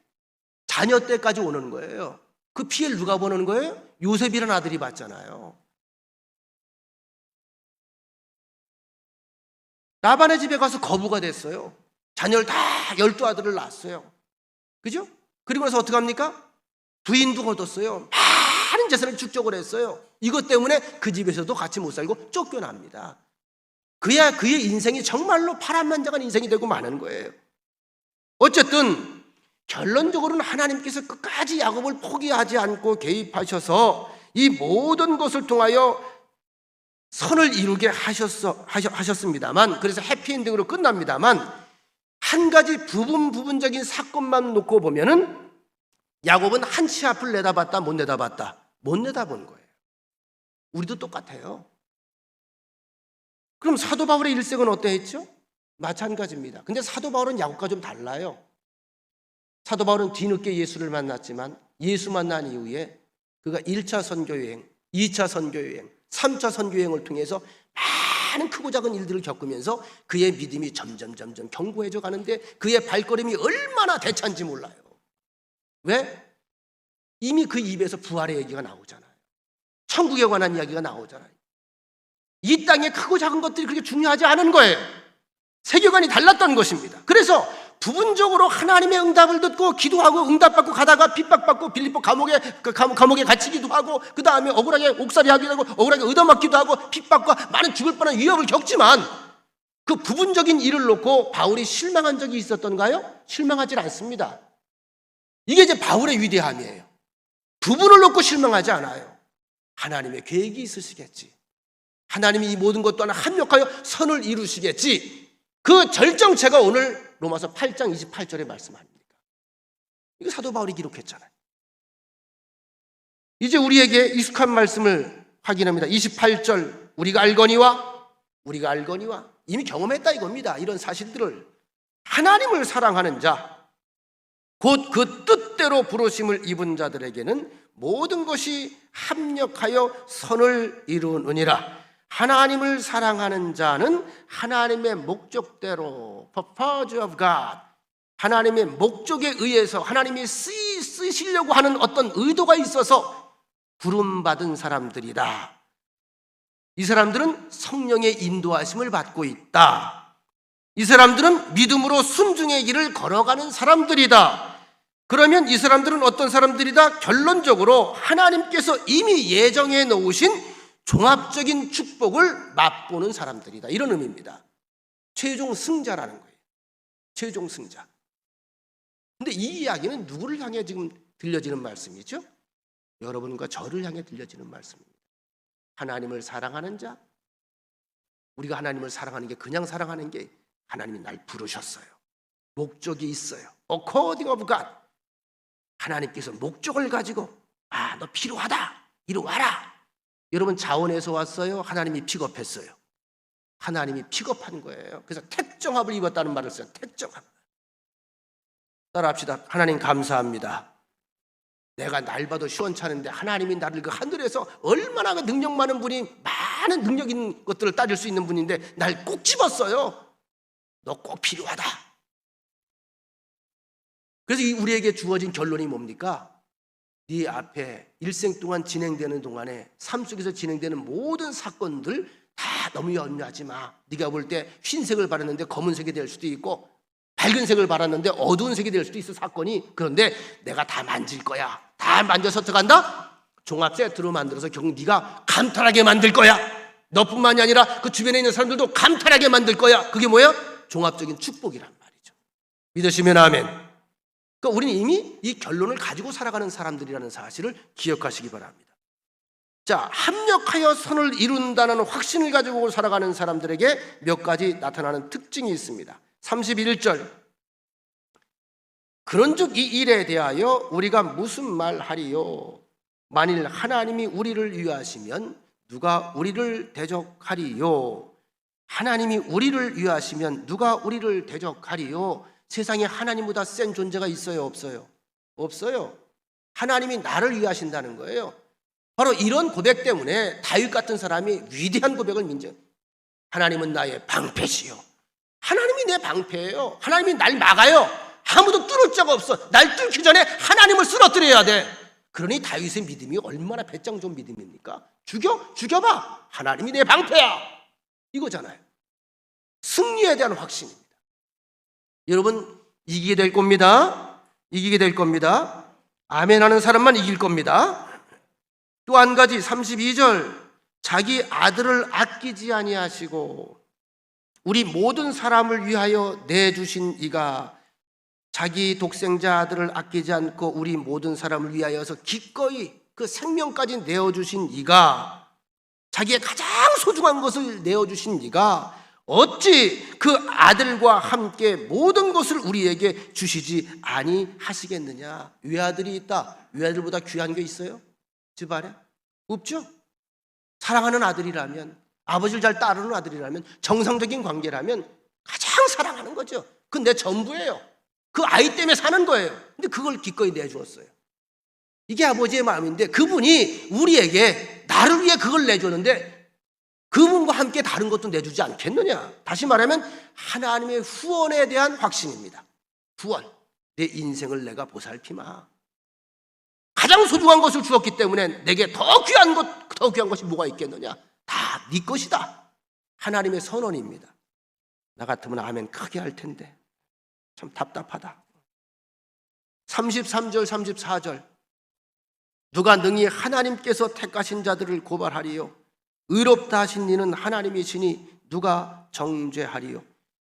자녀 때까지 오는 거예요. 그 피해를 누가 보는 거예요? 요셉이라는 아들이 받잖아요. 라반의 집에 가서 거부가 됐어요. 자녀를 다 12아들을 낳았어요. 그죠? 그리고 나서 어떻게 합니까? 부인도 얻었어요. 많은 재산을 축적을 했어요. 이것 때문에 그 집에서도 같이 못 살고 쫓겨납니다. 그야 그의 인생이 정말로 파란만장한 인생이 되고 마는 거예요. 어쨌든 결론적으로는 하나님께서 끝까지 야곱을 포기하지 않고 개입하셔서 이 모든 것을 통하여 선을 이루게 하셨습니다만, 그래서 해피엔딩으로 끝납니다만, 한 가지 부분적인 사건만 놓고 보면은 야곱은 한치 앞을 내다봤다, 못 내다봤다? 못 내다본 거예요. 우리도 똑같아요. 그럼 사도 바울의 일생은 어떠했죠? 마찬가지입니다. 근데 사도 바울은 야곱과 좀 달라요. 사도 바울은 뒤늦게 예수를 만났지만 예수 만난 이후에 그가 1차 선교여행, 2차 선교여행, 3차 선교여행을 통해서 많은 크고 작은 일들을 겪으면서 그의 믿음이 점점 견고해져 가는데 그의 발걸음이 얼마나 대차인지 몰라요. 왜? 이미 그 입에서 부활의 얘기가 나오잖아요. 천국에 관한 이야기가 나오잖아요. 이 땅의 크고 작은 것들이 그렇게 중요하지 않은 거예요. 세계관이 달랐던 것입니다. 그래서 부분적으로 하나님의 응답을 듣고 기도하고 응답받고 가다가 핍박받고 빌립보 감옥에 갇히기도 하고 그 다음에 억울하게 옥살이하기도 하고 억울하게 얻어맞기도 하고 핍박과 많은 죽을 뻔한 위협을 겪지만 그 부분적인 일을 놓고 바울이 실망한 적이 있었던가요? 실망하지 않습니다. 이게 이제 바울의 위대함이에요. 부분을 놓고 실망하지 않아요. 하나님의 계획이 있으시겠지. 하나님이 이 모든 것 또한 합력하여 선을 이루시겠지. 그 절정체가 오늘 로마서 8장 28절에 말씀합니다. 이거 사도 바울이 기록했잖아요. 이제 우리에게 익숙한 말씀을 확인합니다. 28절 우리가 알거니와 이미 경험했다 이겁니다. 이런 사실들을 하나님을 사랑하는 자 곧 그 뜻대로 부르심을 입은 자들에게는 모든 것이 합력하여 선을 이루느니라. 하나님을 사랑하는 자는 하나님의 목적대로 purpose of God, 하나님의 목적에 의해서 하나님이 쓰시려고 하는 어떤 의도가 있어서 부름받은 사람들이다. 이 사람들은 성령의 인도하심을 받고 있다. 이 사람들은 믿음으로 순종의 길을 걸어가는 사람들이다. 그러면 이 사람들은 어떤 사람들이다? 결론적으로 하나님께서 이미 예정해 놓으신 종합적인 축복을 맛보는 사람들이다. 이런 의미입니다. 최종 승자라는 거예요. 최종 승자. 근데 이 이야기는 누구를 향해 지금 들려지는 말씀이죠? 여러분과 저를 향해 들려지는 말씀입니다. 하나님을 사랑하는 자, 우리가 하나님을 사랑하는 게 그냥 사랑하는 게 하나님이 날 부르셨어요. 목적이 있어요. According of God. 하나님께서 목적을 가지고 너 필요하다. 이리 와라. 여러분 자원에서 왔어요? 하나님이 픽업했어요? 하나님이 픽업한 거예요. 그래서 택정합을 입었다는 말을 써요. 택정합. 따라합시다. 하나님 감사합니다. 내가 날 봐도 시원찮은데 하나님이 나를 그 하늘에서 얼마나 그 능력 많은 분이 많은 능력 있는 것들을 따질 수 있는 분인데 날 꼭 집었어요. 너 꼭 필요하다. 그래서 우리에게 주어진 결론이 뭡니까? 네 앞에 일생 동안 진행되는 동안에 삶 속에서 진행되는 모든 사건들 다 너무 염려하지 마. 네가 볼 때 흰색을 바르는데 검은색이 될 수도 있고 밝은 색을 바랐는데 어두운 색이 될 수도 있어, 사건이. 그런데 내가 다 만질 거야. 다 만져서 들어간다? 종합 세트로 만들어서 결국 네가 감탄하게 만들 거야. 너뿐만이 아니라 그 주변에 있는 사람들도 감탄하게 만들 거야. 그게 뭐야? 종합적인 축복이란 말이죠. 믿으시면 아멘. 그러니까 우리는 이미 이 결론을 가지고 살아가는 사람들이라는 사실을 기억하시기 바랍니다. 자, 합력하여 선을 이룬다는 확신을 가지고 살아가는 사람들에게 몇 가지 나타나는 특징이 있습니다. 31절. 그런즉 이 일에 대하여 우리가 무슨 말하리요? 만일 하나님이 우리를 위하시면 누가 우리를 대적하리요? 하나님이 우리를 위하시면 누가 우리를 대적하리요? 세상에 하나님보다 센 존재가 있어요, 없어요? 없어요. 하나님이 나를 위하신다는 거예요. 바로 이런 고백 때문에 다윗 같은 사람이 위대한 고백을 민정. 하나님은 나의 방패시요. 하나님이 내 방패예요. 하나님이 날 막아요. 아무도 뚫을 자가 없어. 날 뚫기 전에 하나님을 쓰러뜨려야 돼. 그러니 다윗의 믿음이 얼마나 배짱 좋은 믿음입니까? 죽여봐. 하나님이 내 방패야. 이거잖아요. 승리에 대한 확신입니다. 여러분, 이기게 될 겁니다. 이기게 될 겁니다. 아멘 하는 사람만 이길 겁니다. 또 한 가지 32절. 자기 아들을 아끼지 아니하시고 우리 모든 사람을 위하여 내주신 이가, 자기 독생자 아들을 아끼지 않고 우리 모든 사람을 위하여서 기꺼이 그 생명까지 내어주신 이가, 자기의 가장 소중한 것을 내어주신 이가 어찌 그 아들과 함께 모든 것을 우리에게 주시지 아니하시겠느냐. 외아들이 있다. 외아들보다 귀한 게 있어요? 집안에? 없죠. 사랑하는 아들이라면, 아버지를 잘 따르는 아들이라면, 정상적인 관계라면 가장 사랑하는 거죠. 그건 내 전부예요. 그 아이 때문에 사는 거예요. 근데 그걸 기꺼이 내주었어요. 이게 아버지의 마음인데, 그분이 우리에게 나를 위해 그걸 내줬는데 그분과 함께 다른 것도 내주지 않겠느냐. 다시 말하면 하나님의 후원에 대한 확신입니다. 후원. 내 인생을 내가 보살피마. 가장 소중한 것을 주었기 때문에 내게 더 귀한 것이 뭐가 있겠느냐. 다 네 것이다. 하나님의 선언입니다. 나 같으면 아멘 크게 할 텐데 참 답답하다. 33절 34절. 누가 능히 하나님께서 택하신 자들을 고발하리요? 의롭다 하신 이는 하나님이시니 누가 정죄하리요?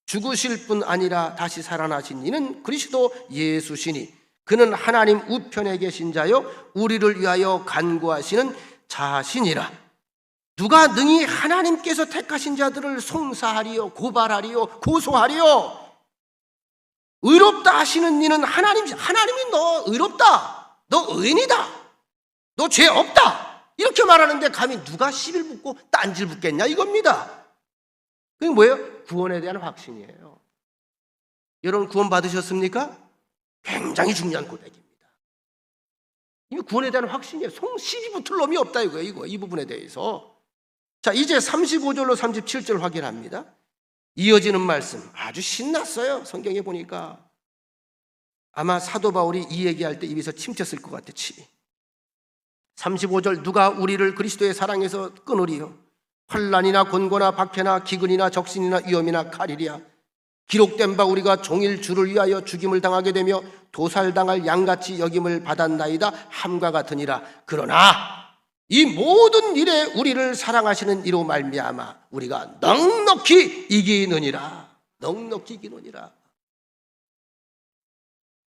죽으실 뿐 아니라 다시 살아나신 이는 그리스도 예수시니 그는 하나님 우편에 계신 자요 우리를 위하여 간구하시는 자신이라. 누가 능히 하나님께서 택하신 자들을 송사하리요? 고발하리요? 고소하리요? 의롭다 하시는 이는 하나님이 너 의롭다, 너 의인이다, 너 죄 없다 이렇게 말하는데 감히 누가 시비를 붙고 딴지를 붙겠냐 이겁니다. 그게 뭐예요? 구원에 대한 확신이에요. 여러분 구원 받으셨습니까? 굉장히 중요한 고백입니다. 이미 구원에 대한 확신이에요. 시비 붙을 놈이 없다 이거예요. 이 부분에 대해서. 자, 이제 35절로 37절 확인합니다. 이어지는 말씀 아주 신났어요. 성경에 보니까 아마 사도 바울이 이 얘기할 때 입에서 침 쳤을 것 같아. 침이. 35절. 누가 우리를 그리스도의 사랑에서 끊으리요? 환난이나 곤고나 박해나 기근이나 적신이나 위험이나 칼이랴. 기록된 바 우리가 종일 주를 위하여 죽임을 당하게 되며 도살당할 양같이 여김을 받았나이다 함과 같으니라. 그러나 이 모든 일에 우리를 사랑하시는 이로 말미암아 우리가 넉넉히 이기느니라. 넉넉히 이기느니라.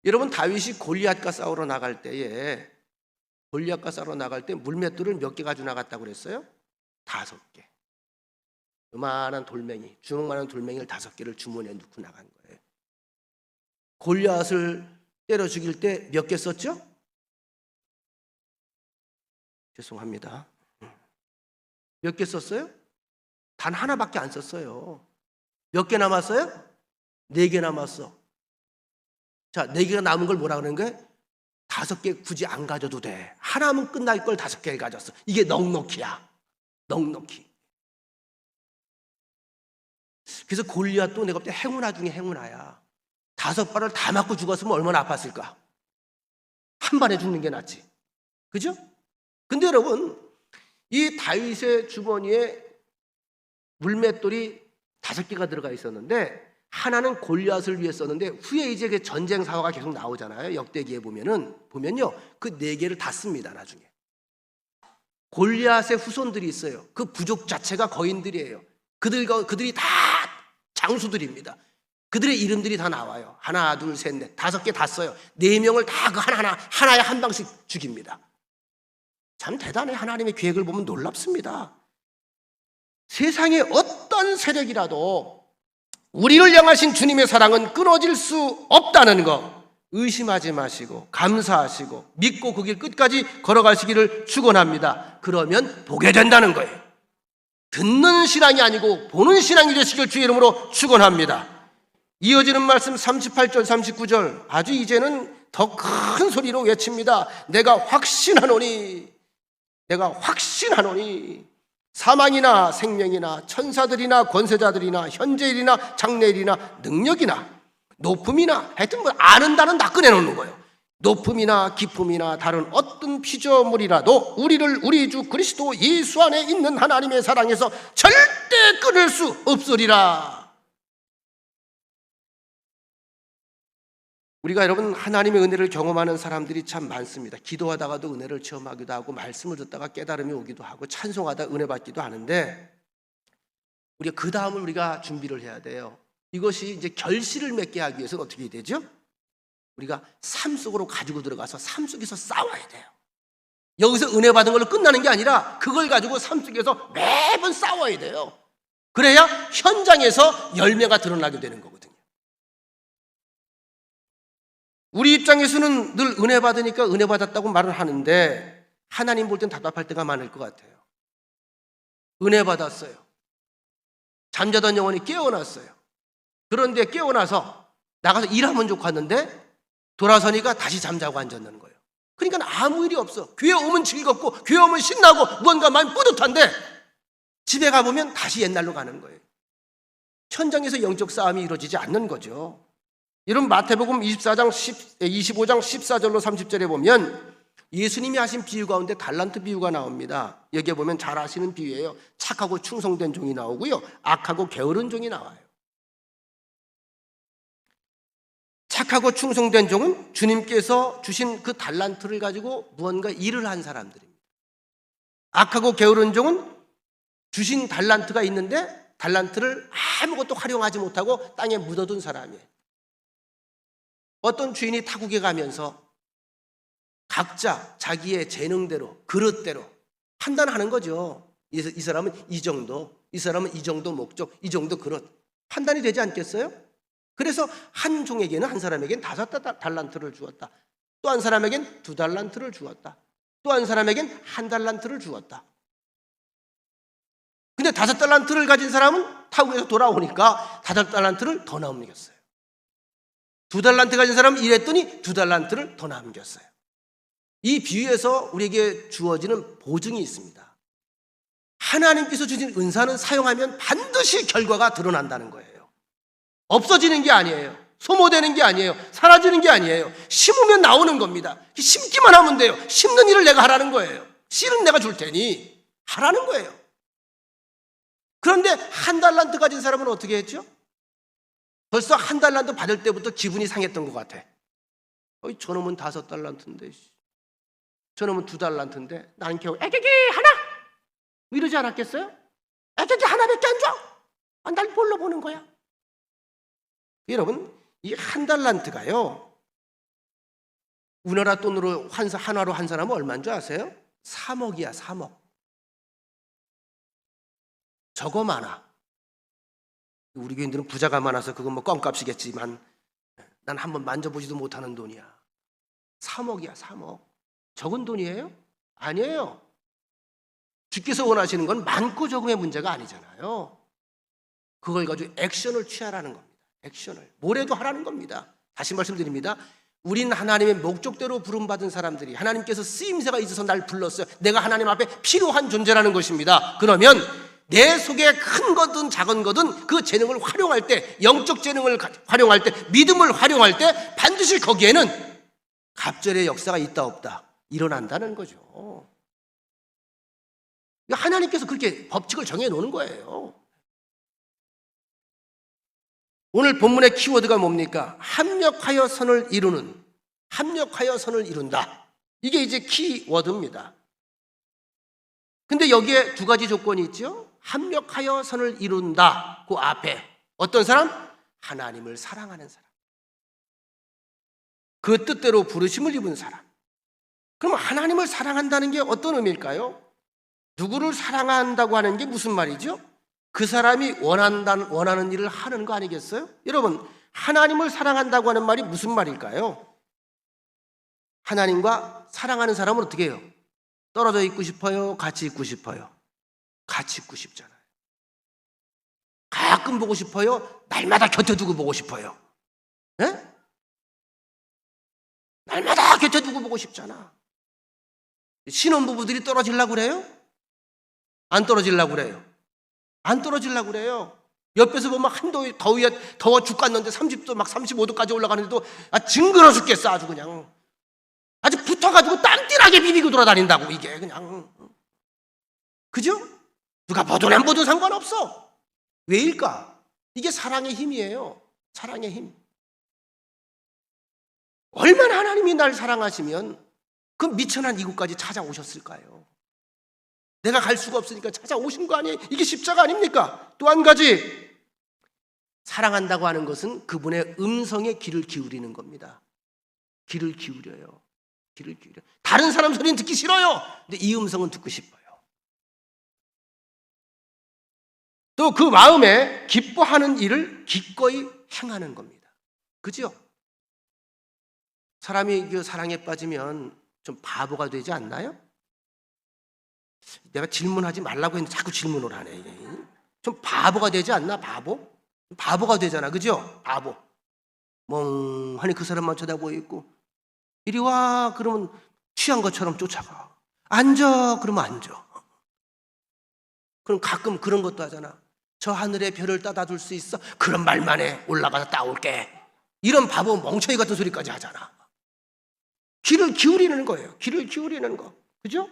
여러분 다윗이 골리앗과 싸우러 나갈 때에 물맷돌을 몇 개 가지고 나갔다고 그랬어요? 5개. 요만한 돌멩이, 주먹만한 돌멩이를 5개를 주머니에 넣고 나간 거예요. 골리앗을 때려 죽일 때 몇 개 썼죠? 죄송합니다. 몇 개 썼어요? 단 하나밖에 안 썼어요. 몇 개 남았어요? 4개 남았어. 자, 4개가 남은 걸 뭐라 그러는 거예요? 5개 굳이 안 가져도 돼. 하나면 끝날 걸 5개를 가졌어. 이게 넉넉히야. 넉넉히. 그래서 골리앗도 내가 볼 때 행운아 중에 행운아야. 5발을 다 맞고 죽었으면 얼마나 아팠을까? 한 발에 죽는 게 낫지. 그죠? 근데 여러분, 이 다윗의 주머니에 물맷돌이 5개가 들어가 있었는데 하나는 골리앗을 위해 썼는데 후에 이제 그 전쟁 사화가 계속 나오잖아요. 역대기에 보면요 그 4개를 다 씁니다. 나중에 골리앗의 후손들이 있어요. 그 부족 자체가 거인들이에요. 그들이 다 장수들입니다. 그들의 이름들이 다 나와요. 하나, 둘, 셋, 넷, 5개 다 써요. 4명을 다 그 하나에 한 방씩 죽입니다. 참 대단해. 하나님의 계획을 보면 놀랍습니다. 세상의 어떤 세력이라도 우리를 향하신 주님의 사랑은 끊어질 수 없다는 거 의심하지 마시고 감사하시고 믿고 그 길 끝까지 걸어가시기를 축원합니다. 그러면 보게 된다는 거예요. 듣는 신앙이 아니고 보는 신앙이 되시길 주의 이름으로 축원합니다. 이어지는 말씀 38절 39절 아주 이제는 더 큰 소리로 외칩니다. 내가 확신하노니 사망이나 생명이나 천사들이나 권세자들이나 현재일이나 장래일이나 능력이나 높음이나 하여튼 뭐 아는다는 다 꺼내놓는 거예요. 높음이나 깊음이나 다른 어떤 피조물이라도 우리를 우리 주 그리스도 예수 안에 있는 하나님의 사랑에서 절대 끊을 수 없으리라. 우리가 여러분 하나님의 은혜를 경험하는 사람들이 참 많습니다. 기도하다가도 은혜를 체험하기도 하고 말씀을 듣다가 깨달음이 오기도 하고 찬송하다 은혜 받기도 하는데 우리가 그 다음을 우리가 준비를 해야 돼요. 이것이 이제 결실을 맺게 하기 위해서는 어떻게 해야 되죠? 우리가 삶 속으로 가지고 들어가서 삶 속에서 싸워야 돼요. 여기서 은혜 받은 걸로 끝나는 게 아니라 그걸 가지고 삶 속에서 매번 싸워야 돼요. 그래야 현장에서 열매가 드러나게 되는 거거든요. 우리 입장에서는 늘 은혜 받으니까 은혜 받았다고 말을 하는데 하나님 볼 땐 답답할 때가 많을 것 같아요. 은혜 받았어요. 잠자던 영혼이 깨어났어요. 그런데 깨어나서 나가서 일하면 좋겠는데 돌아서니까 다시 잠자고 앉았는 거예요. 그러니까 아무 일이 없어. 교회 오면 즐겁고 교회 오면 신나고 무언가 마음이 뿌듯한데 집에 가보면 다시 옛날로 가는 거예요. 현장에서 영적 싸움이 이루어지지 않는 거죠. 여러분 마태복음 25장 14절로 30절에 보면 예수님이 하신 비유 가운데 달란트 비유가 나옵니다. 여기에 보면 잘 아시는 비유예요. 착하고 충성된 종이 나오고요. 악하고 게으른 종이 나와요. 착하고 충성된 종은 주님께서 주신 그 달란트를 가지고 무언가 일을 한 사람들입니다. 악하고 게으른 종은 주신 달란트가 있는데 달란트를 아무것도 활용하지 못하고 땅에 묻어둔 사람이에요. 어떤 주인이 타국에 가면서 각자 자기의 재능대로 그릇대로 판단하는 거죠. 이 사람은 이 정도, 이 사람은 이 정도 목적, 이 정도 그릇 판단이 되지 않겠어요? 그래서 한 종에게는 한 사람에게는 5달란트를 주었다. 또 한 사람에게는 2달란트를 주었다. 또 한 사람에게는 1달란트를 주었다. 근데 5달란트를 가진 사람은 타국에서 돌아오니까 5달란트를 더 남겼어요. 2달란트 가진 사람은 일했더니 2달란트를 더 남겼어요. 이 비유에서 우리에게 주어지는 보증이 있습니다. 하나님께서 주신 은사는 사용하면 반드시 결과가 드러난다는 거예요. 없어지는 게 아니에요. 소모되는 게 아니에요. 사라지는 게 아니에요. 심으면 나오는 겁니다. 심기만 하면 돼요. 심는 일을 내가 하라는 거예요. 씨는 내가 줄 테니 하라는 거예요. 그런데 1달란트 가진 사람은 어떻게 했죠? 벌써 1달란트 받을 때부터 기분이 상했던 것 같아. 저놈은 5달란트인데 저놈은 2달란트인데 나는 겨우 애기기 하나? 이러지 않았겠어요? 애기기 하나밖에 안 줘? 날 뭘로 보는 거야? 여러분 이 1달란트가요 우리나라 돈으로 한화로 한 사람은 얼마인 줄 아세요? 3억이야 3억. 저거 많아. 우리 교인들은 부자가 많아서 그건 뭐 껌값이겠지만 난 한번 만져보지도 못하는 돈이야. 3억이야 3억. 적은 돈이에요? 아니에요. 주께서 원하시는 건 많고 적음의 문제가 아니잖아요. 그걸 가지고 액션을 취하라는 겁니다. 액션을 뭐래도 하라는 겁니다. 다시 말씀드립니다. 우린 하나님의 목적대로 부름받은 사람들이 하나님께서 쓰임새가 있어서 날 불렀어요. 내가 하나님 앞에 필요한 존재라는 것입니다. 그러면 내 속에 큰 거든 작은 거든 그 재능을 활용할 때, 영적 재능을 활용할 때, 믿음을 활용할 때 반드시 거기에는 갑절의 역사가 있다 없다 일어난다는 거죠. 하나님께서 그렇게 법칙을 정해 놓는 거예요. 오늘 본문의 키워드가 뭡니까? 합력하여 선을 이루는, 합력하여 선을 이룬다. 이게 이제 키워드입니다. 근데 여기에 두 가지 조건이 있죠. 합력하여 선을 이룬다. 그 앞에 어떤 사람? 하나님을 사랑하는 사람. 그 뜻대로 부르심을 입은 사람. 그럼 하나님을 사랑한다는 게 어떤 의미일까요? 누구를 사랑한다고 하는 게 무슨 말이죠? 그 사람이 원하는 일을 하는 거 아니겠어요? 여러분, 하나님을 사랑한다고 하는 말이 무슨 말일까요? 하나님과 사랑하는 사람은 어떻게 해요? 떨어져 있고 싶어요? 같이 있고 싶어요? 같이 있고 싶잖아요. 가끔 보고 싶어요? 날마다 곁에 두고 보고 싶어요. 예? 날마다 곁에 두고 보고 싶잖아. 신혼부부들이 떨어지려고 그래요? 안 떨어지려고 그래요? 안 떨어지려고 그래요. 옆에서 보면 더위에 더워 죽겠는데 30도 막 35도까지 올라가는데도 징그러 죽겠어. 아주 그냥 아주 붙어가지고 땀띠나게 비비고 돌아다닌다고. 이게 그냥, 그죠? 누가 보든 안 보든 상관없어. 왜일까? 이게 사랑의 힘이에요. 사랑의 힘. 얼마나 하나님이 날 사랑하시면 그 미천한 이곳까지 찾아오셨을까요? 내가 갈 수가 없으니까 찾아오신 거 아니에요? 이게 십자가 아닙니까? 또 한 가지, 사랑한다고 하는 것은 그분의 음성에 귀를 기울이는 겁니다. 귀를 기울여요. 귀를 기울여. 다른 사람 소리는 듣기 싫어요. 근데 이 음성은 듣고 싶어요. 또 그 마음에 기뻐하는 일을 기꺼이 행하는 겁니다. 그죠? 사람이 그 사랑에 빠지면 좀 바보가 되지 않나요? 내가 질문하지 말라고 했는데 자꾸 질문을 하네. 좀 바보가 되지 않나? 바보? 바보가 되잖아. 그죠? 바보. 멍하니 그 사람만 쳐다보고 있고, 이리 와 그러면 취한 것처럼 쫓아가. 앉아 그러면 앉아. 그럼 가끔 그런 것도 하잖아. 저 하늘에 별을 따다 둘 수 있어? 그런 말만 해. 올라가서 따올게. 이런 바보 멍청이 같은 소리까지 하잖아. 귀를 기울이는 거예요. 귀를 기울이는 거. 그죠?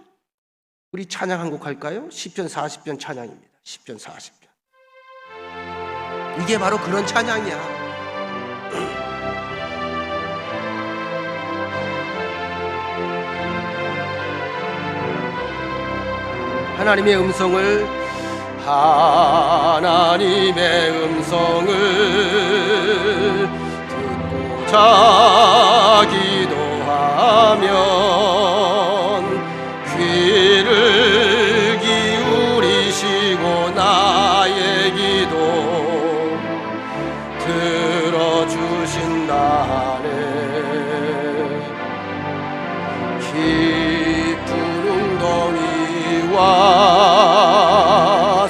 우리 찬양 한 곡 할까요? 시편 40편 찬양입니다. 시편 40편. 이게 바로 그런 찬양이야. 하나님의 음성을 듣고자 기도하면 귀를 기울이시고 나의 기도 들어주신다네. 깊은 웅덩이와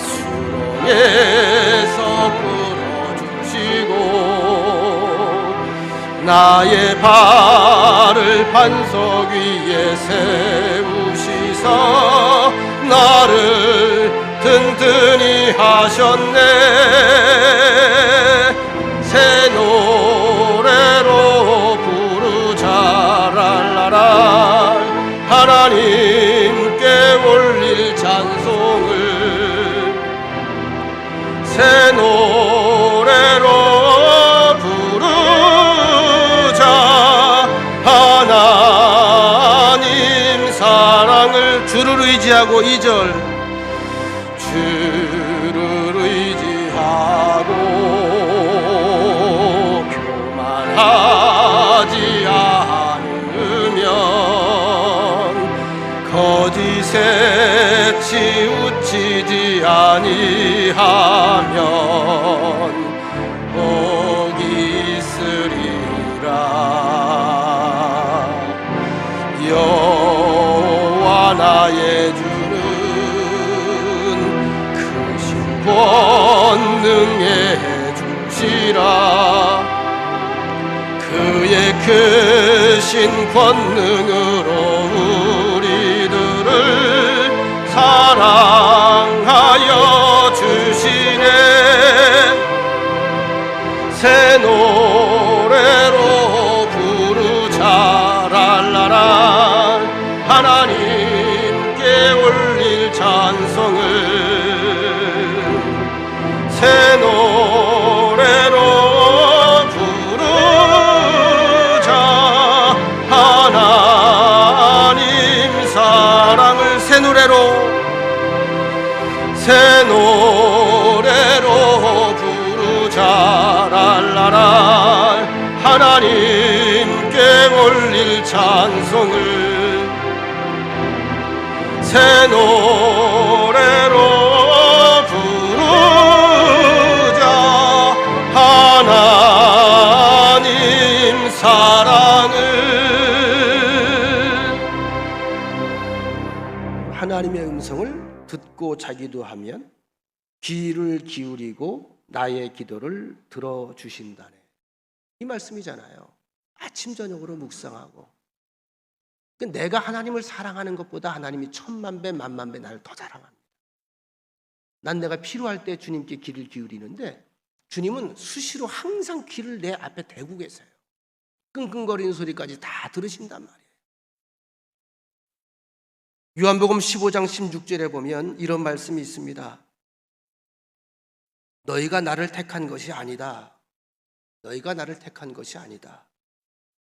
수렁에서 끌어주시고 나의 발을 반석 위에 세우시사 나를 든든히 하셨네. 새 노래로 부르자 랄라라. 하나님께 올릴 찬송을 새 노래로 부르자. 하나님 사랑을 주를 의지하고 2절 주를 의지하고 교만하지 않으면 거짓에 치우치지 아니하면 복이 있으리라. 여호와 나의 주는 크신 권능의 주시라. 그의 크신 권능으로 우리들을 사랑하여 주시네. 새 노래로 부르자 랄라라. 하나님께 올릴 찬송을 새 노래로 새 노래로 부르자 랄라라 하나님께 올릴 찬송을 새 노래로 부르자 하나님 사랑을 하나님의 음성을 듣고 자기도 하면 귀를 기울이고 나의 기도를 들어주신다네. 이 말씀이잖아요. 아침 저녁으로 묵상하고 내가 하나님을 사랑하는 것보다 하나님이 천만 배 만만 배 나를 더 사랑합니다. 난 내가 필요할 때 주님께 귀를 기울이는데 주님은 수시로 항상 귀를 내 앞에 대고 계세요. 끙끙거리는 소리까지 다 들으신단 말이에요. 요한복음 15장 16절에 보면 이런 말씀이 있습니다. 너희가 나를 택한 것이 아니다. 너희가 나를 택한 것이 아니다.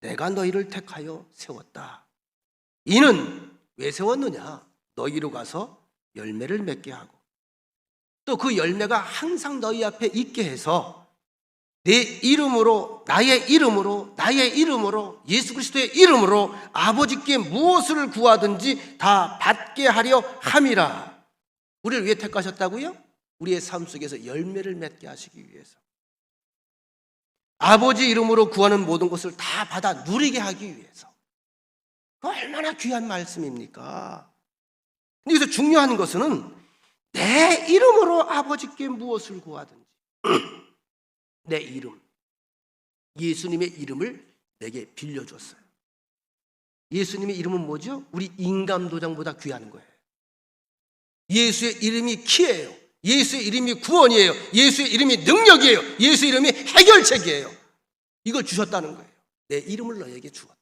내가 너희를 택하여 세웠다. 이는 왜 세웠느냐? 너희로 가서 열매를 맺게 하고 또 그 열매가 항상 너희 앞에 있게 해서 내 이름으로 나의 이름으로 예수 그리스도의 이름으로 아버지께 무엇을 구하든지 다 받게 하려 함이라. 우리를 왜 택하셨다고요? 우리의 삶 속에서 열매를 맺게 하시기 위해서 아버지 이름으로 구하는 모든 것을 다 받아 누리게 하기 위해서. 얼마나 귀한 말씀입니까? 근데 여기서 중요한 것은 내 이름으로 아버지께 무엇을 구하든지 내 이름, 예수님의 이름을 내게 빌려줬어요. 예수님의 이름은 뭐죠? 우리 인감도장보다 귀한 거예요. 예수의 이름이 키예요. 예수의 이름이 구원이에요. 예수의 이름이 능력이에요. 예수의 이름이 해결책이에요. 이걸 주셨다는 거예요. 내 이름을 너에게 주었다.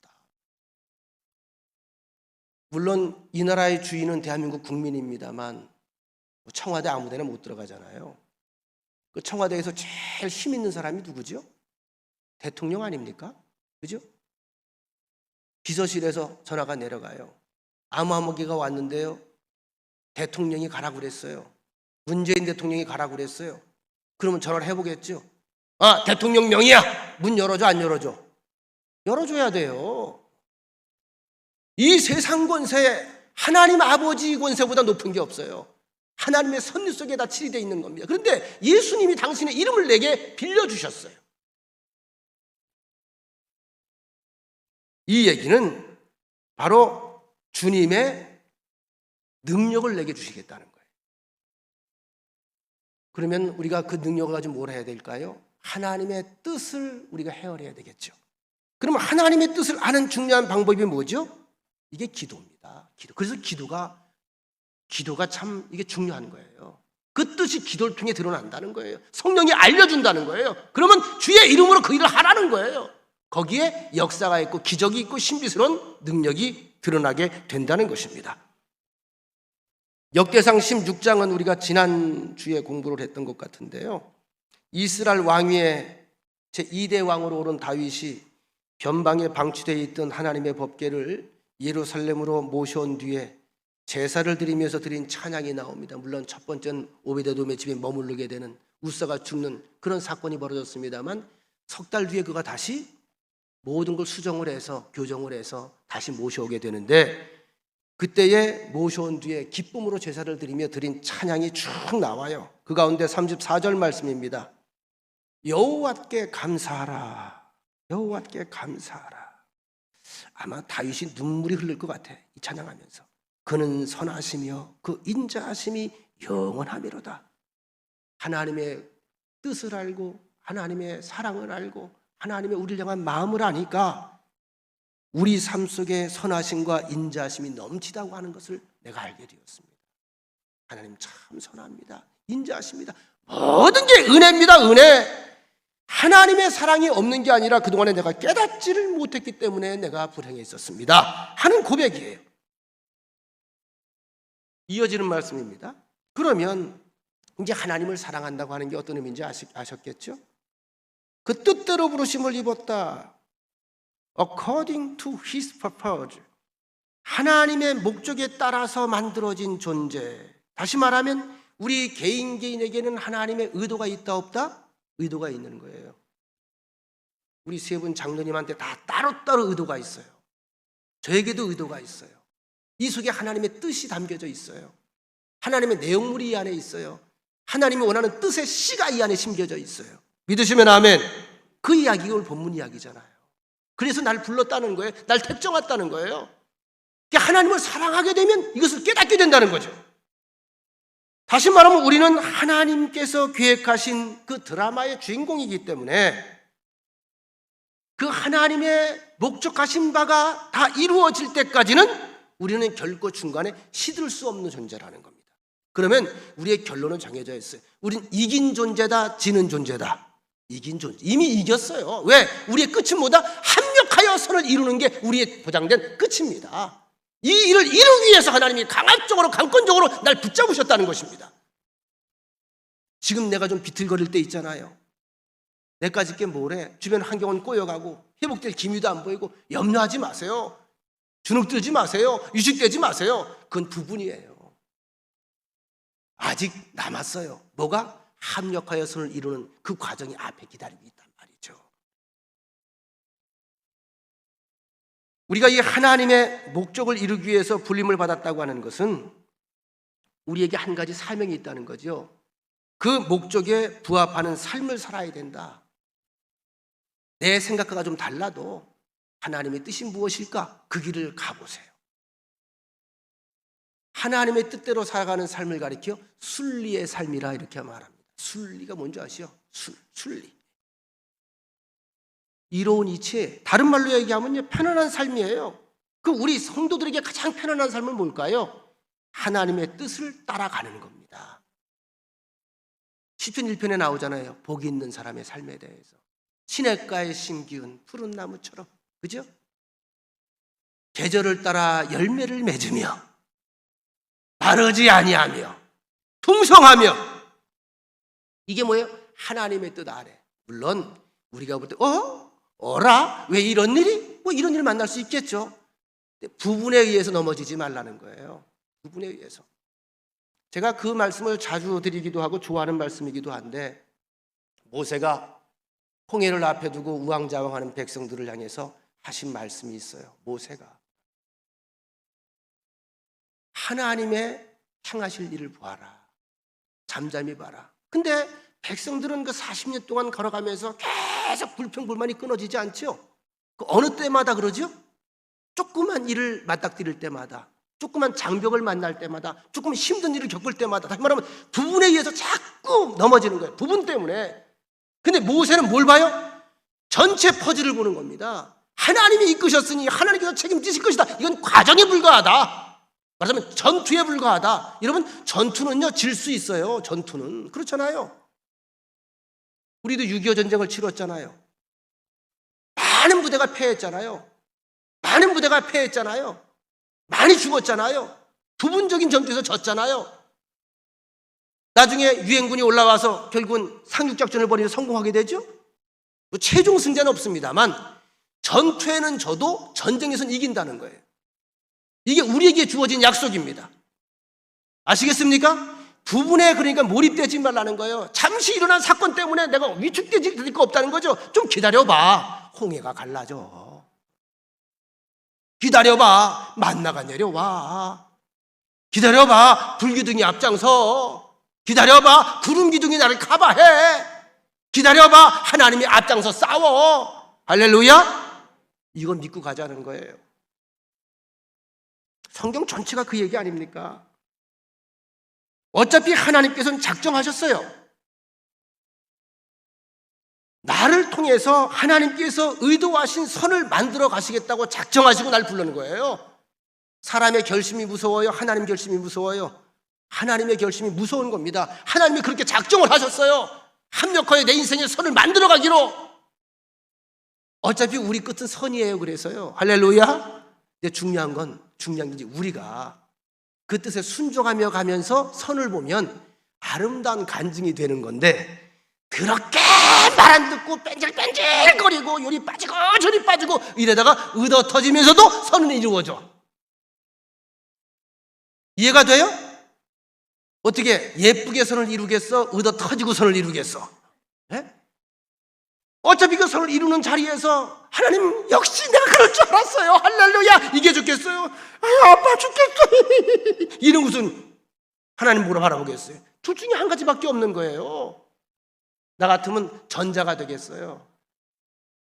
물론 이 나라의 주인은 대한민국 국민입니다만 청와대 아무 데나 못 들어가잖아요. 그 청와대에서 제일 힘 있는 사람이 누구죠? 대통령 아닙니까? 그죠? 비서실에서 전화가 내려가요. 아무개가 왔는데요. 대통령이 가라고 그랬어요. 문재인 대통령이 가라고 그랬어요. 그러면 전화를 해보겠죠. 아, 대통령 명의야. 문 열어줘, 안 열어줘? 열어줘야 돼요. 이 세상 권세, 하나님 아버지 권세보다 높은 게 없어요. 하나님의 섭리 속에 다 칠이 되어 있는 겁니다. 그런데 예수님이 당신의 이름을 내게 빌려주셨어요. 이 얘기는 바로 주님의 능력을 내게 주시겠다는 거예요. 그러면 우리가 그 능력을 가지고 뭘 해야 될까요? 하나님의 뜻을 우리가 헤아려야 되겠죠. 그러면 하나님의 뜻을 아는 중요한 방법이 뭐죠? 이게 기도입니다. 그래서 기도가 참 이게 중요한 거예요. 그 뜻이 기도를 통해 드러난다는 거예요. 성령이 알려준다는 거예요. 그러면 주의 이름으로 그 일을 하라는 거예요. 거기에 역사가 있고 기적이 있고 신비스러운 능력이 드러나게 된다는 것입니다. 역대상 16장은 우리가 지난주에 공부를 했던 것 같은데요. 이스라엘 왕위에 제2대 왕으로 오른 다윗이 변방에 방치되어 있던 하나님의 법궤를 예루살렘으로 모셔온 뒤에 제사를 드리면서 드린 찬양이 나옵니다. 물론 첫 번째는 오베데돔의 집에 머무르게 되는 우사가 죽는 그런 사건이 벌어졌습니다만 석 달 뒤에 그가 다시 모든 걸 수정을 해서 교정을 해서 다시 모셔오게 되는데 그때에 모셔온 뒤에 기쁨으로 제사를 드리며 드린 찬양이 쭉 나와요. 그 가운데 34절 말씀입니다. 여호와께 감사하라. 여호와께 감사하라. 아마 다윗이 눈물이 흐를 것 같아. 이 찬양하면서. 그는 선하시며 그 인자하심이 영원하미로다. 하나님의 뜻을 알고 하나님의 사랑을 알고 하나님의 우리를 향한 마음을 아니까 우리 삶 속에 선하심과 인자하심이 넘치다고 하는 것을 내가 알게 되었습니다. 하나님 참 선합니다. 인자하십니다. 모든 게 은혜입니다. 은혜. 하나님의 사랑이 없는 게 아니라 그동안에 내가 깨닫지를 못했기 때문에 내가 불행해 있었습니다 하는 고백이에요. 이어지는 말씀입니다. 그러면 이제 하나님을 사랑한다고 하는 게 어떤 의미인지 아셨겠죠? 그 뜻대로 부르심을 입었다. According to His purpose. 하나님의 목적에 따라서 만들어진 존재. 다시 말하면 우리 개인에게는 하나님의 의도가 있다 없다? 의도가 있는 거예요. 우리 세 분 장로님한테 다 따로따로 의도가 있어요. 저에게도 의도가 있어요. 이 속에 하나님의 뜻이 담겨져 있어요. 하나님의 내용물이 이 안에 있어요. 하나님이 원하는 뜻의 씨가 이 안에 심겨져 있어요. 믿으시면 아멘. 그 이야기가 오늘 본문 이야기잖아요. 그래서 날 불렀다는 거예요. 날 택정했다는 거예요. 하나님을 사랑하게 되면 이것을 깨닫게 된다는 거죠. 다시 말하면 우리는 하나님께서 계획하신 그 드라마의 주인공이기 때문에 그 하나님의 목적하신 바가 다 이루어질 때까지는 우리는 결코 중간에 시들 수 없는 존재라는 겁니다. 그러면 우리의 결론은 정해져 있어요. 우린 이긴 존재다, 지는 존재다. 이긴 존재. 이미 이겼어요. 왜? 우리의 끝은 뭐다? 합력하여 선을 이루는 게 우리의 보장된 끝입니다. 이 일을 이루기 위해서 하나님이 강압적으로 강권적으로 날 붙잡으셨다는 것입니다. 지금 내가 좀 비틀거릴 때 있잖아요. 내까지 게 뭐래? 주변 환경은 꼬여가고 회복될 기미도 안 보이고 염려하지 마세요. 주눅들지 마세요. 유식되지 마세요. 그건 부분이에요. 아직 남았어요. 뭐가? 합력하여 선을 이루는 그 과정이 앞에 기다리고 있단 말이죠. 우리가 이 하나님의 목적을 이루기 위해서 불림을 받았다고 하는 것은 우리에게 한 가지 사명이 있다는 거죠. 그 목적에 부합하는 삶을 살아야 된다. 내 생각과 좀 달라도 하나님의 뜻이 무엇일까? 그 길을 가보세요. 하나님의 뜻대로 살아가는 삶을 가리켜 순리의 삶이라 이렇게 말합니다. 순리가 뭔지 아시죠? 순리. 이로운 이치, 다른 말로 얘기하면 편안한 삶이에요. 그 우리 성도들에게 가장 편안한 삶은 뭘까요? 하나님의 뜻을 따라가는 겁니다. 시편 1편에 나오잖아요. 복이 있는 사람의 삶에 대해서. 시냇가에 심기운 푸른 나무처럼, 그죠? 계절을 따라 열매를 맺으며 마르지 아니하며 풍성하며. 이게 뭐예요? 하나님의 뜻 아래. 물론 우리가 볼 때 어라? 왜 이런 일이? 뭐 이런 일 만날 수 있겠죠. 부분에 의해서 넘어지지 말라는 거예요. 부분에 의해서. 제가 그 말씀을 자주 드리기도 하고 좋아하는 말씀이기도 한데, 모세가 홍해를 앞에 두고 우왕좌왕하는 백성들을 향해서 하신 말씀이 있어요. 모세가 하나님의 향하실 일을 보아라. 잠잠히 봐라. 근데 백성들은 그 40년 동안 걸어가면서 계속 불평불만이 끊어지지 않죠? 그 어느 때마다 그러죠? 조그만 일을 맞닥뜨릴 때마다, 조그만 장벽을 만날 때마다, 조금 힘든 일을 겪을 때마다, 다시 말하면 부분에 의해서 자꾸 넘어지는 거예요. 부분 때문에. 근데 모세는 뭘 봐요? 전체 퍼즐을 보는 겁니다. 하나님이 이끄셨으니 하나님께서 책임지실 것이다. 이건 과정에 불과하다. 말하자면 전투에 불과하다. 여러분, 전투는요 질 수 있어요. 전투는 그렇잖아요. 우리도 6.25 전쟁을 치렀잖아요. 많은 부대가 패했잖아요. 많은 부대가 패했잖아요. 많이 죽었잖아요. 부분적인 전투에서 졌잖아요. 나중에 유엔군이 올라와서 결국은 상륙작전을 벌이며 성공하게 되죠. 뭐 최종 승자는 없습니다만 전투에는 져도 전쟁에서는 이긴다는 거예요. 이게 우리에게 주어진 약속입니다. 아시겠습니까? 부분에 그러니까 몰입되지 말라는 거예요. 잠시 일어난 사건 때문에 내가 위축되지 거 없다는 거죠. 좀 기다려봐. 홍해가 갈라져. 기다려봐. 만나가 내려와. 기다려봐. 불기둥이 앞장서. 기다려봐. 구름 기둥이 나를 커버해. 기다려봐. 하나님이 앞장서 싸워. 할렐루야. 이건 믿고 가자는 거예요. 성경 전체가 그 얘기 아닙니까? 어차피 하나님께서는 작정하셨어요. 나를 통해서 하나님께서 의도하신 선을 만들어 가시겠다고 작정하시고 날 부르는 거예요. 사람의 결심이 무서워요? 하나님 결심이 무서워요? 하나님의 결심이 무서운 겁니다. 하나님이 그렇게 작정을 하셨어요. 합력하여 내 인생의 선을 만들어 가기로. 어차피 우리 끝은 선이에요. 그래서요. 할렐루야. 근데 중요한 건 우리가 그 뜻에 순종하며 가면서 선을 보면 아름다운 간증이 되는 건데, 그렇게 말 안 듣고 뺀질뺀질거리고 요리 빠지고 저리 빠지고 이러다가 의도 터지면서도 선은 이루어져. 이해가 돼요? 어떻게 예쁘게 선을 이루겠어? 얻어 터지고 선을 이루겠어? 예? 어차피 그 선을 이루는 자리에서 하나님 역시 내가 그럴 줄 알았어요. 할렐루야. 이게 좋겠어요? 아유 아빠 죽겠어. 이런 것은 하나님 뭐라 바라보겠어요? 둘 중에 한 가지밖에 없는 거예요. 나 같으면 전자가 되겠어요.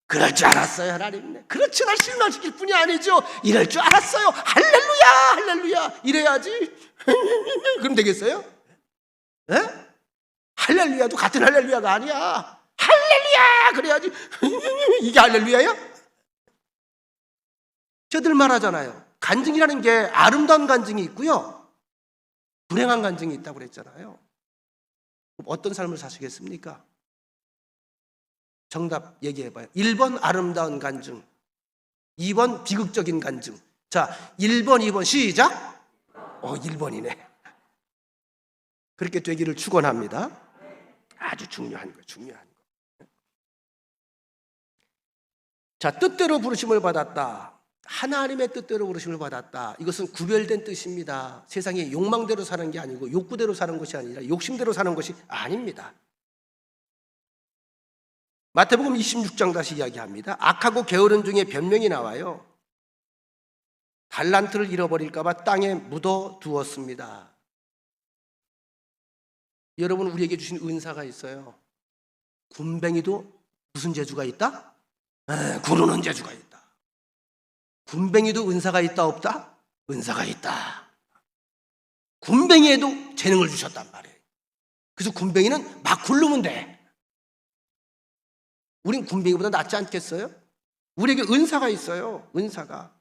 그럴 줄 알았어요. 하나님 그렇지나 실망시킬 뿐이 아니죠. 이럴 줄 알았어요. 할렐루야 할렐루야 이래야지. 그럼 되겠어요? 예? 할렐루야도 같은 할렐루야가 아니야. 할렐루야 그래야지. 이게 할렐루야야? 저들 말하잖아요. 간증이라는 게 아름다운 간증이 있고요, 불행한 간증이 있다고 그랬잖아요. 어떤 삶을 사시겠습니까? 정답 얘기해봐요. 1번 아름다운 간증, 2번 비극적인 간증. 자, 1번 2번 시작. 1번이네. 그렇게 되기를 축원합니다. 아주 중요한 거예요. 중요한 거. 자, 뜻대로 부르심을 받았다. 하나님의 뜻대로 부르심을 받았다. 이것은 구별된 뜻입니다. 세상에 욕망대로 사는 게 아니고 욕구대로 사는 것이 아니라 욕심대로 사는 것이 아닙니다. 마태복음 26장 다시 이야기합니다. 악하고 게으른 중에 변명이 나와요. 달란트를 잃어버릴까 봐 땅에 묻어 두었습니다. 여러분, 우리에게 주신 은사가 있어요. 군뱅이도 무슨 재주가 있다? 구르는 재주가 있다. 군뱅이도 은사가 있다 없다? 은사가 있다. 군뱅이에도 재능을 주셨단 말이에요. 그래서 군뱅이는 막 굴르면 돼. 우린 군뱅이보다 낫지 않겠어요? 우리에게 은사가 있어요. 은사가.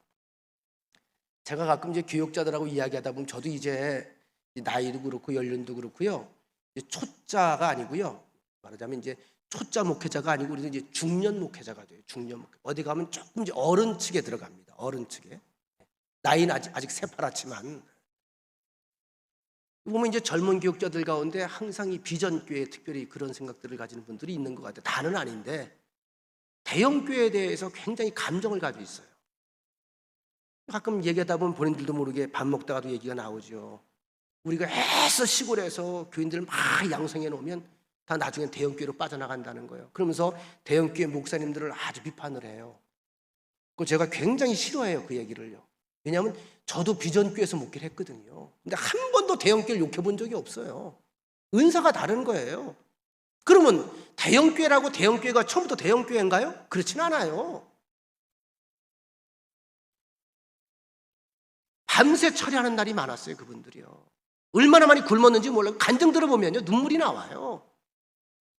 제가 가끔 이제 교육자들하고 이야기하다 보면 저도 이제 나이도 그렇고 연륜도 그렇고요, 이제 초짜가 아니고요, 말하자면 이제 초짜 목회자가 아니고 우리는 이제 중년 목회자가 돼요. 중년 목회. 어디 가면 조금 이제 어른 측에 들어갑니다. 어른 측에. 나이는 아직 새파랗지만. 보면 이제 젊은 교육자들 가운데 항상 이 비전교회 특별히 그런 생각들을 가지는 분들이 있는 것 같아요. 다는 아닌데 대형교회에 대해서 굉장히 감정을 가지고 있어요. 가끔 얘기하다 보면 본인들도 모르게 밥 먹다가도 얘기가 나오죠. 우리가 애써 시골에서 교인들을 막 양성해 놓으면 다 나중엔 대형교회로 빠져나간다는 거예요. 그러면서 대형교회 목사님들을 아주 비판을 해요. 그 제가 굉장히 싫어해요, 그 얘기를요. 왜냐하면 저도 비전교회에서 목회를 했거든요. 근데 한 번도 대형교회를 욕해본 적이 없어요. 은사가 다른 거예요. 그러면 대형교회라고 대형교회가 처음부터 대형교회인가요? 그렇진 않아요. 밤새 처리하는 날이 많았어요, 그분들이요. 얼마나 많이 굶었는지 몰라요. 간증 들어보면요, 눈물이 나와요.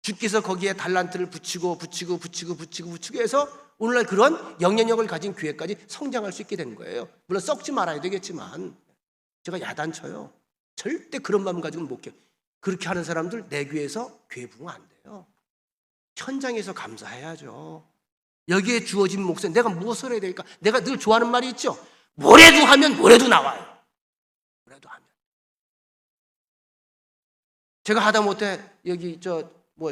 주께서 거기에 달란트를 붙이고 해서 오늘날 그런 영향력을 가진 교회까지 성장할 수 있게 된 거예요. 물론 썩지 말아야 되겠지만 제가 야단쳐요. 절대 그런 마음 가지고는 못 해요. 그렇게 하는 사람들 내 교회에서 교회 부흥 안 돼요. 현장에서 감사해야죠. 여기에 주어진 목소리, 내가 무엇을 해야 될까? 내가 늘 좋아하는 말이 있죠. 뭐래도 하면 뭐래도 나와요. 뭐래도 하면. 제가 하다못해 여기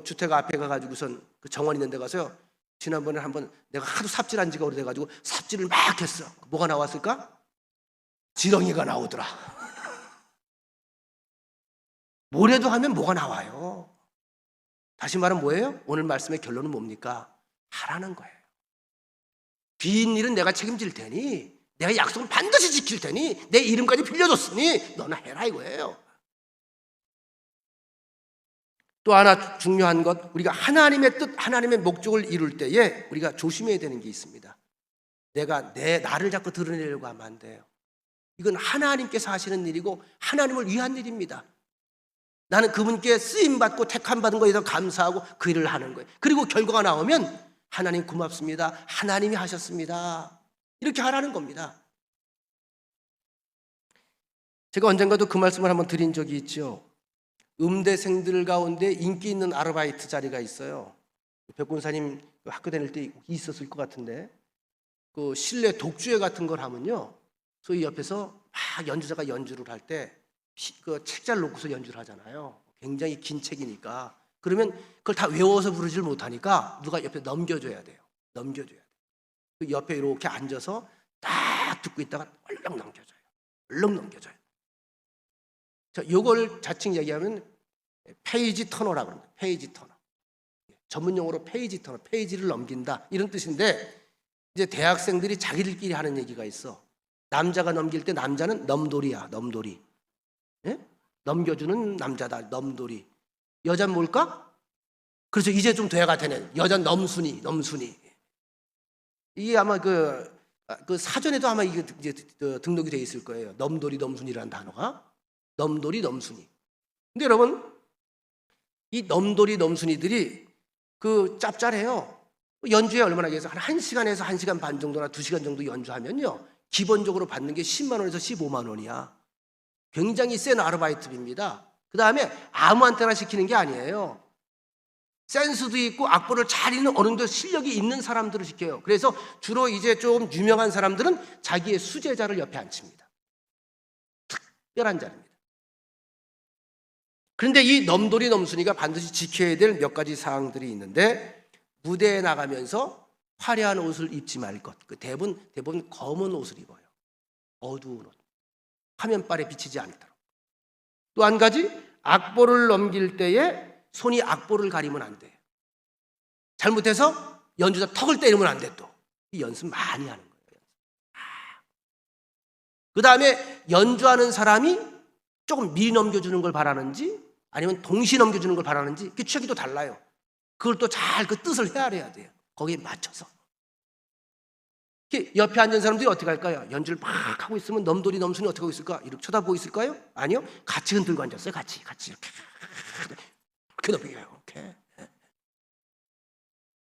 주택 앞에 가가지고선 그 정원 있는 데 가서요, 지난번에 한번 내가 하도 삽질한 지가 오래돼가지고 삽질을 막 했어. 뭐가 나왔을까? 지렁이가 나오더라. 뭐래도 하면 뭐가 나와요. 다시 말하면 뭐예요? 오늘 말씀의 결론은 뭡니까? 하라는 거예요. 빈 일은 내가 책임질 테니, 내가 약속을 반드시 지킬 테니, 내 이름까지 빌려줬으니 너나 해라 이거예요. 또 하나 중요한 것, 우리가 하나님의 뜻, 하나님의 목적을 이룰 때에 우리가 조심해야 되는 게 있습니다. 내가 나를 자꾸 드러내려고 하면 안 돼요. 이건 하나님께서 하시는 일이고 하나님을 위한 일입니다. 나는 그분께 쓰임받고 택함받은 거에 대해서 감사하고 그 일을 하는 거예요. 그리고 결과가 나오면 하나님 고맙습니다, 하나님이 하셨습니다, 이렇게 하라는 겁니다. 제가 언젠가도 그 말씀을 한번 드린 적이 있죠. 음대생들 가운데 인기 있는 아르바이트 자리가 있어요. 백군사님 학교 다닐 때 있었을 것 같은데, 그 실내 독주회 같은 걸 하면요, 소위 옆에서 막 연주자가 연주를 할 때 그 책자를 놓고서 연주를 하잖아요. 굉장히 긴 책이니까. 그러면 그걸 다 외워서 부르질 못하니까 누가 옆에 넘겨줘야 돼요. 넘겨줘야 돼요. 그 옆에 이렇게 앉아서 딱 듣고 있다가 얼른 넘겨줘요. 얼른 넘겨줘요. 요걸 자칭 얘기하면 페이지 터너라고 합니다. 페이지 터너. 전문 용어로 페이지 터너, 페이지를 넘긴다 이런 뜻인데, 이제 대학생들이 자기들끼리 하는 얘기가 있어. 남자가 넘길 때 남자는 넘돌이야, 넘돌이. 예? 넘겨주는 남자다, 넘돌이. 여자는 뭘까? 그래서 이제 좀 대화가 되네. 여자는 넘순이, 넘순이. 이게 아마 그 사전에도 아마 이게 이제 등록이 돼 있을 거예요. 넘돌이, 넘순이라는 단어가. 넘돌이, 넘순이. 근데 여러분, 이 넘돌이, 넘순이들이 그 짭짤해요. 연주에 얼마나 해서 한 1시간에서 1시간 반 정도나 2시간 정도 연주하면요, 기본적으로 받는 게 10만 원에서 15만 원이야. 굉장히 센 아르바이트비입니다. 그 다음에 아무한테나 시키는 게 아니에요. 센스도 있고 악보를 잘 읽는 어느 정도 실력이 있는 사람들을 시켜요. 그래서 주로 이제 좀 유명한 사람들은 자기의 수제자를 옆에 앉힙니다. 특별한 자리입니다. 그런데 이 넘돌이 넘순이가 반드시 지켜야 될 몇 가지 사항들이 있는데, 무대에 나가면서 화려한 옷을 입지 말 것. 대부분 검은 옷을 입어요. 어두운 옷. 화면빨에 비치지 않도록. 또 한 가지, 악보를 넘길 때에 손이 악보를 가리면 안 돼. 잘못해서 연주자 턱을 때리면 안 돼. 또 이 연습 많이 하는 거예요. 그 다음에 연주하는 사람이 조금 미리 넘겨주는 걸 바라는지 아니면 동시에 넘겨주는 걸 바라는지 그 취향이 또 달라요. 그걸 또 잘 그 뜻을 헤아려야 돼요. 거기에 맞춰서. 옆에 앉은 사람들이 어떻게 할까요? 연주를 막 하고 있으면 넘돌이 넘순이 어떻게 하고 있을까? 이렇게 쳐다보고 있을까요? 아니요. 같이 흔들고 앉았어요. 같이 이렇게 넘겨요. 이렇게.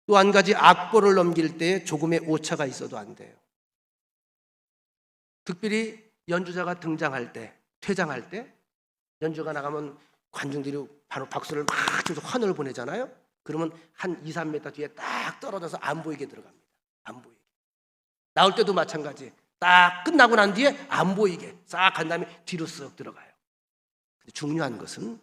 또 한 가지, 악보를 넘길 때 조금의 오차가 있어도 안 돼요. 특별히 연주자가 등장할 때, 퇴장할 때, 연주가 나가면 관중들이 바로 박수를 막 쳐서 환호를 보내잖아요. 그러면 한 2, 3m 뒤에 딱 떨어져서 안 보이게 들어갑니다. 안 보이게. 나올 때도 마찬가지. 딱 끝나고 난 뒤에 안 보이게 싹 간 다음에 뒤로 쓱 들어가요. 근데 중요한 것은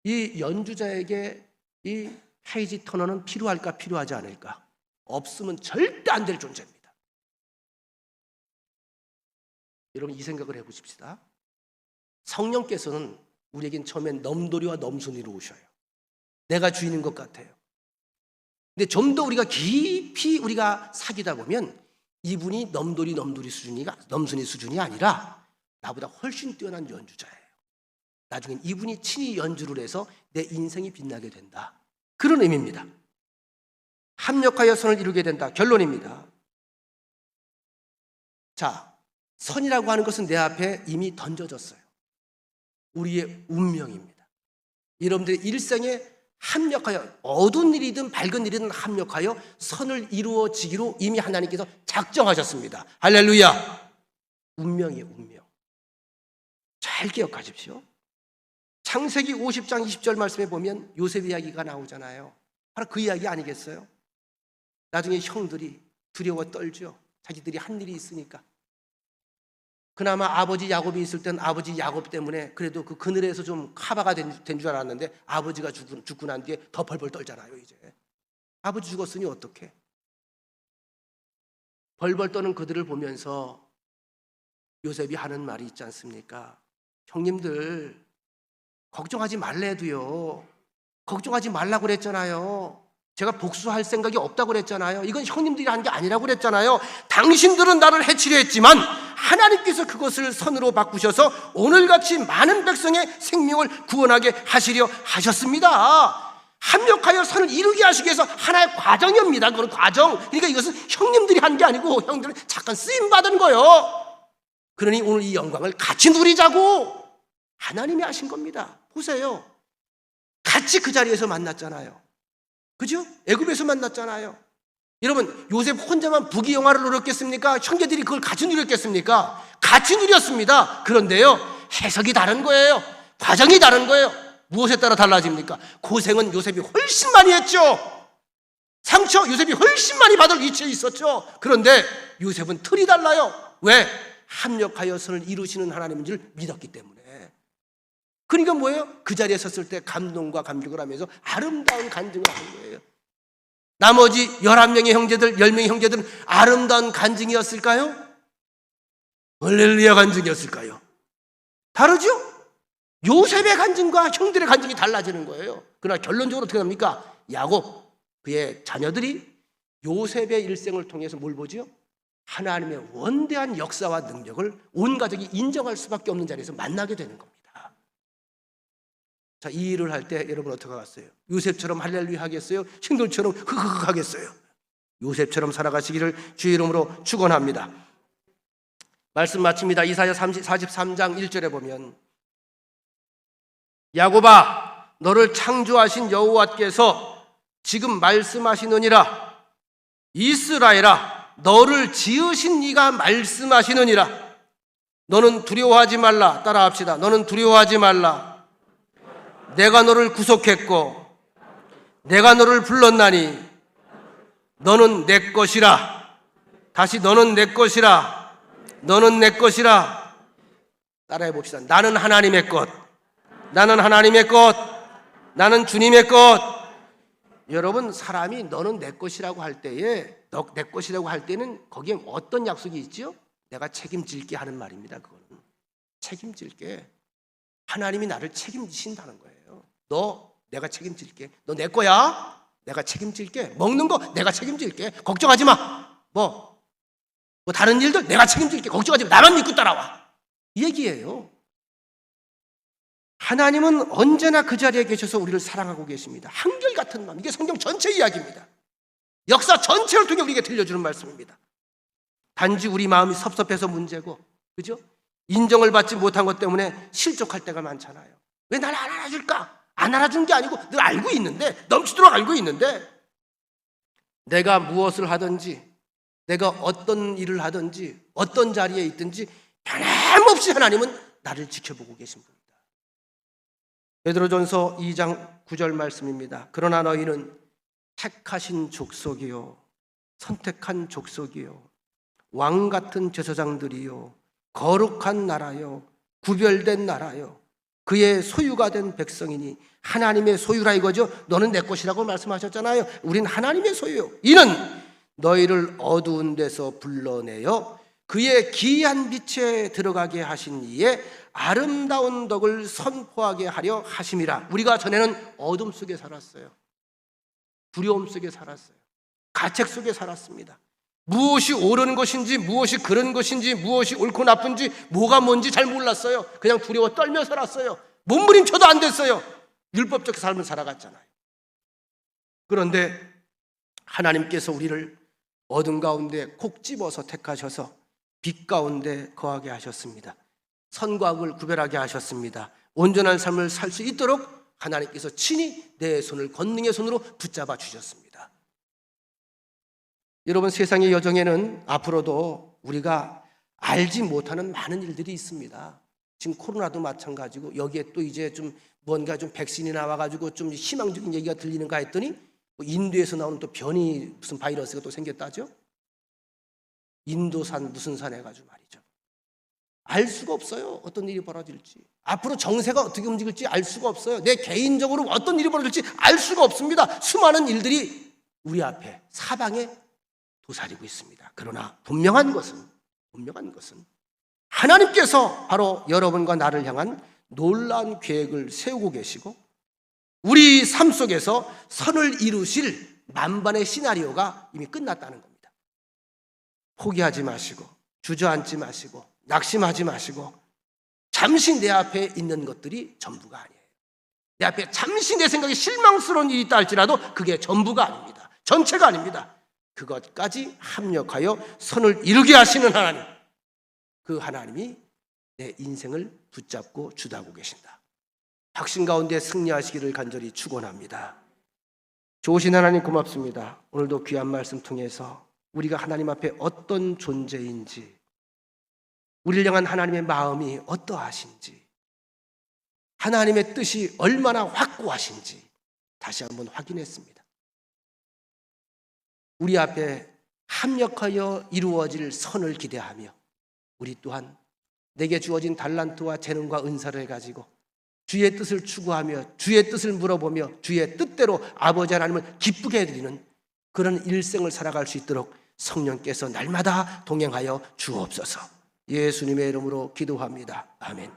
이 연주자에게 이 페이지 터너는 필요할까 필요하지 않을까? 없으면 절대 안 될 존재입니다. 여러분, 이 생각을 해보십시다. 성령께서는 우리에겐 처음엔 넘돌이와 넘순이로 오셔요. 내가 주인인 것 같아요. 근데 좀 더 우리가 깊이 우리가 사귀다 보면 이분이 넘순이 수준이 아니라 나보다 훨씬 뛰어난 연주자예요. 나중엔 이분이 친히 연주를 해서 내 인생이 빛나게 된다. 그런 의미입니다. 합력하여 선을 이루게 된다. 결론입니다. 자, 선이라고 하는 것은 내 앞에 이미 던져졌어요. 우리의 운명입니다. 여러분들의 일생에 합력하여, 어두운 일이든 밝은 일이든 합력하여 선을 이루어지기로 이미 하나님께서 작정하셨습니다. 할렐루야. 운명이에요, 운명. 잘 기억하십시오. 창세기 50장 20절 말씀에 보면 요셉 이야기가 나오잖아요. 바로 그 이야기 아니겠어요? 나중에 형들이 두려워 떨죠. 자기들이 한 일이 있으니까. 그나마 아버지 야곱이 있을 땐 아버지 야곱 때문에 그래도 그 그늘에서 좀 커버가 된 줄 알았는데, 아버지가 죽고 난 뒤에 더 벌벌 떨잖아요. 이제 아버지 죽었으니 어떡해. 벌벌 떠는 그들을 보면서 요셉이 하는 말이 있지 않습니까? 형님들 걱정하지 말래도요, 걱정하지 말라고 그랬잖아요. 제가 복수할 생각이 없다고 그랬잖아요. 이건 형님들이 한 게 아니라고 그랬잖아요. 당신들은 나를 해치려 했지만 하나님께서 그것을 선으로 바꾸셔서 오늘같이 많은 백성의 생명을 구원하게 하시려 하셨습니다. 합력하여 선을 이루게 하시기 위해서 하나의 과정입니다. 그건 과정. 그러니까 이것은 형님들이 한 게 아니고 형들은 잠깐 쓰임받은 거예요. 그러니 오늘 이 영광을 같이 누리자고 하나님이 하신 겁니다. 보세요. 같이 그 자리에서 만났잖아요. 그죠? 애굽에서 만났잖아요. 여러분, 요셉 혼자만 부귀영화를 누렸겠습니까? 형제들이 그걸 같이 누렸겠습니까? 같이 누렸습니다. 그런데요, 해석이 다른 거예요. 과정이 다른 거예요. 무엇에 따라 달라집니까? 고생은 요셉이 훨씬 많이 했죠. 상처 요셉이 훨씬 많이 받을 위치에 있었죠. 그런데 요셉은 틀이 달라요. 왜? 합력하여 선을 이루시는 하나님인 줄 믿었기 때문에. 그러니까 뭐예요? 그 자리에 섰을 때 감동과 감격을 하면서 아름다운 간증을 하는 거예요. 나머지 11명의 형제들, 10명의 형제들은 아름다운 간증이었을까요? 할렐루야 간증이었을까요? 다르죠? 요셉의 간증과 형들의 간증이 달라지는 거예요. 그러나 결론적으로 어떻게 합니까? 야곱, 그의 자녀들이 요셉의 일생을 통해서 뭘 보죠? 하나님의 원대한 역사와 능력을 온 가족이 인정할 수밖에 없는 자리에서 만나게 되는 겁니다. 자, 이 일을 할 때 여러분 어떻게 하겠어요? 요셉처럼 할렐루야 하겠어요? 형들처럼 흐흐흐 하겠어요? 요셉처럼 살아가시기를 주의 이름으로 축원합니다. 말씀 마칩니다. 이사야 43장 1절에 보면 야곱아, 너를 창조하신 여호와께서 지금 말씀하시느니라. 이스라엘아, 너를 지으신 이가 말씀하시느니라. 너는 두려워하지 말라. 따라합시다. 너는 두려워하지 말라. 내가 너를 구속했고 내가 너를 불렀나니 너는 내 것이라. 다시 너는 내 것이라. 너는 내 것이라. 따라해 봅시다. 나는 하나님의 것. 나는 하나님의 것. 나는 주님의 것. 여러분, 사람이 너는 내 것이라고 할 때에, 너 내 것이라고 할 때는 거기에 어떤 약속이 있죠? 내가 책임질게 하는 말입니다. 그거는 책임질게. 하나님이 나를 책임지신다는 거예요. 너 내가 책임질게. 너 내 거야. 내가 책임질게. 먹는 거 내가 책임질게. 걱정하지 마. 뭐 다른 일들 내가 책임질게. 걱정하지 마. 나만 믿고 따라와. 이 얘기예요. 하나님은 언제나 그 자리에 계셔서 우리를 사랑하고 계십니다. 한결같은 마음. 이게 성경 전체 이야기입니다. 역사 전체를 통해 우리에게 들려주는 말씀입니다. 단지 우리 마음이 섭섭해서 문제고, 그죠? 인정을 받지 못한 것 때문에 실족할 때가 많잖아요. 왜 나를 안 알아줄까? 안 알아준 게 아니고 늘 알고 있는데, 넘치도록 알고 있는데, 내가 무엇을 하든지, 내가 어떤 일을 하든지, 어떤 자리에 있든지 변함없이 하나님은 나를 지켜보고 계신 겁니다. 베드로전서 2장 9절 말씀입니다. 그러나 너희는 택하신 족속이요, 선택한 족속이요, 왕 같은 제사장들이요, 거룩한 나라요, 구별된 나라요, 그의 소유가 된 백성이니 하나님의 소유라 이거죠. 너는 내 것이라고 말씀하셨잖아요. 우린 하나님의 소유요. 이는 너희를 어두운 데서 불러내어 그의 기이한 빛에 들어가게 하신 이의 아름다운 덕을 선포하게 하려 하심이라. 우리가 전에는 어둠 속에 살았어요. 두려움 속에 살았어요. 가책 속에 살았습니다. 무엇이 옳은 것인지, 무엇이 그른 것인지, 무엇이 옳고 나쁜지, 뭐가 뭔지 잘 몰랐어요. 그냥 두려워 떨며 살았어요. 몸부림쳐도 안 됐어요. 율법적 삶을 살아갔잖아요. 그런데 하나님께서 우리를 어둠 가운데 콕 집어서 택하셔서 빛 가운데 거하게 하셨습니다. 선과 악을 구별하게 하셨습니다. 온전한 삶을 살 수 있도록 하나님께서 친히 내 손을 권능의 손으로 붙잡아 주셨습니다. 여러분, 세상의 여정에는 앞으로도 우리가 알지 못하는 많은 일들이 있습니다. 지금 코로나도 마찬가지고, 여기에 또 이제 좀 뭔가 좀 백신이 나와가지고 좀 희망적인 얘기가 들리는가 했더니 인도에서 나오는 또 변이 무슨 바이러스가 또 생겼다죠. 인도산 무슨 산 해가지고 말이죠. 알 수가 없어요. 어떤 일이 벌어질지. 앞으로 정세가 어떻게 움직일지 알 수가 없어요. 내 개인적으로 어떤 일이 벌어질지 알 수가 없습니다. 수많은 일들이 우리 앞에 사방에 도사리고 있습니다. 그러나 분명한 것은 하나님께서 바로 여러분과 나를 향한 놀라운 계획을 세우고 계시고, 우리 삶 속에서 선을 이루실 만반의 시나리오가 이미 끝났다는 겁니다. 포기하지 마시고, 주저앉지 마시고, 낙심하지 마시고, 잠시 내 앞에 있는 것들이 전부가 아니에요. 내 앞에 잠시 내 생각에 실망스러운 일이 있다 할지라도 그게 전부가 아닙니다. 전체가 아닙니다. 그것까지 합력하여 선을 이루게 하시는 하나님, 그 하나님이 내 인생을 붙잡고 주도하고 계신다. 확신 가운데 승리하시기를 간절히 축원합니다. 좋으신 하나님 고맙습니다. 오늘도 귀한 말씀 통해서 우리가 하나님 앞에 어떤 존재인지, 우리를 향한 하나님의 마음이 어떠하신지, 하나님의 뜻이 얼마나 확고하신지 다시 한번 확인했습니다. 우리 앞에 합력하여 이루어질 선을 기대하며, 우리 또한 내게 주어진 달란트와 재능과 은사를 가지고 주의 뜻을 추구하며 주의 뜻을 물어보며 주의 뜻대로 아버지 하나님을 기쁘게 해드리는 그런 일생을 살아갈 수 있도록 성령께서 날마다 동행하여 주옵소서. 예수님의 이름으로 기도합니다. 아멘.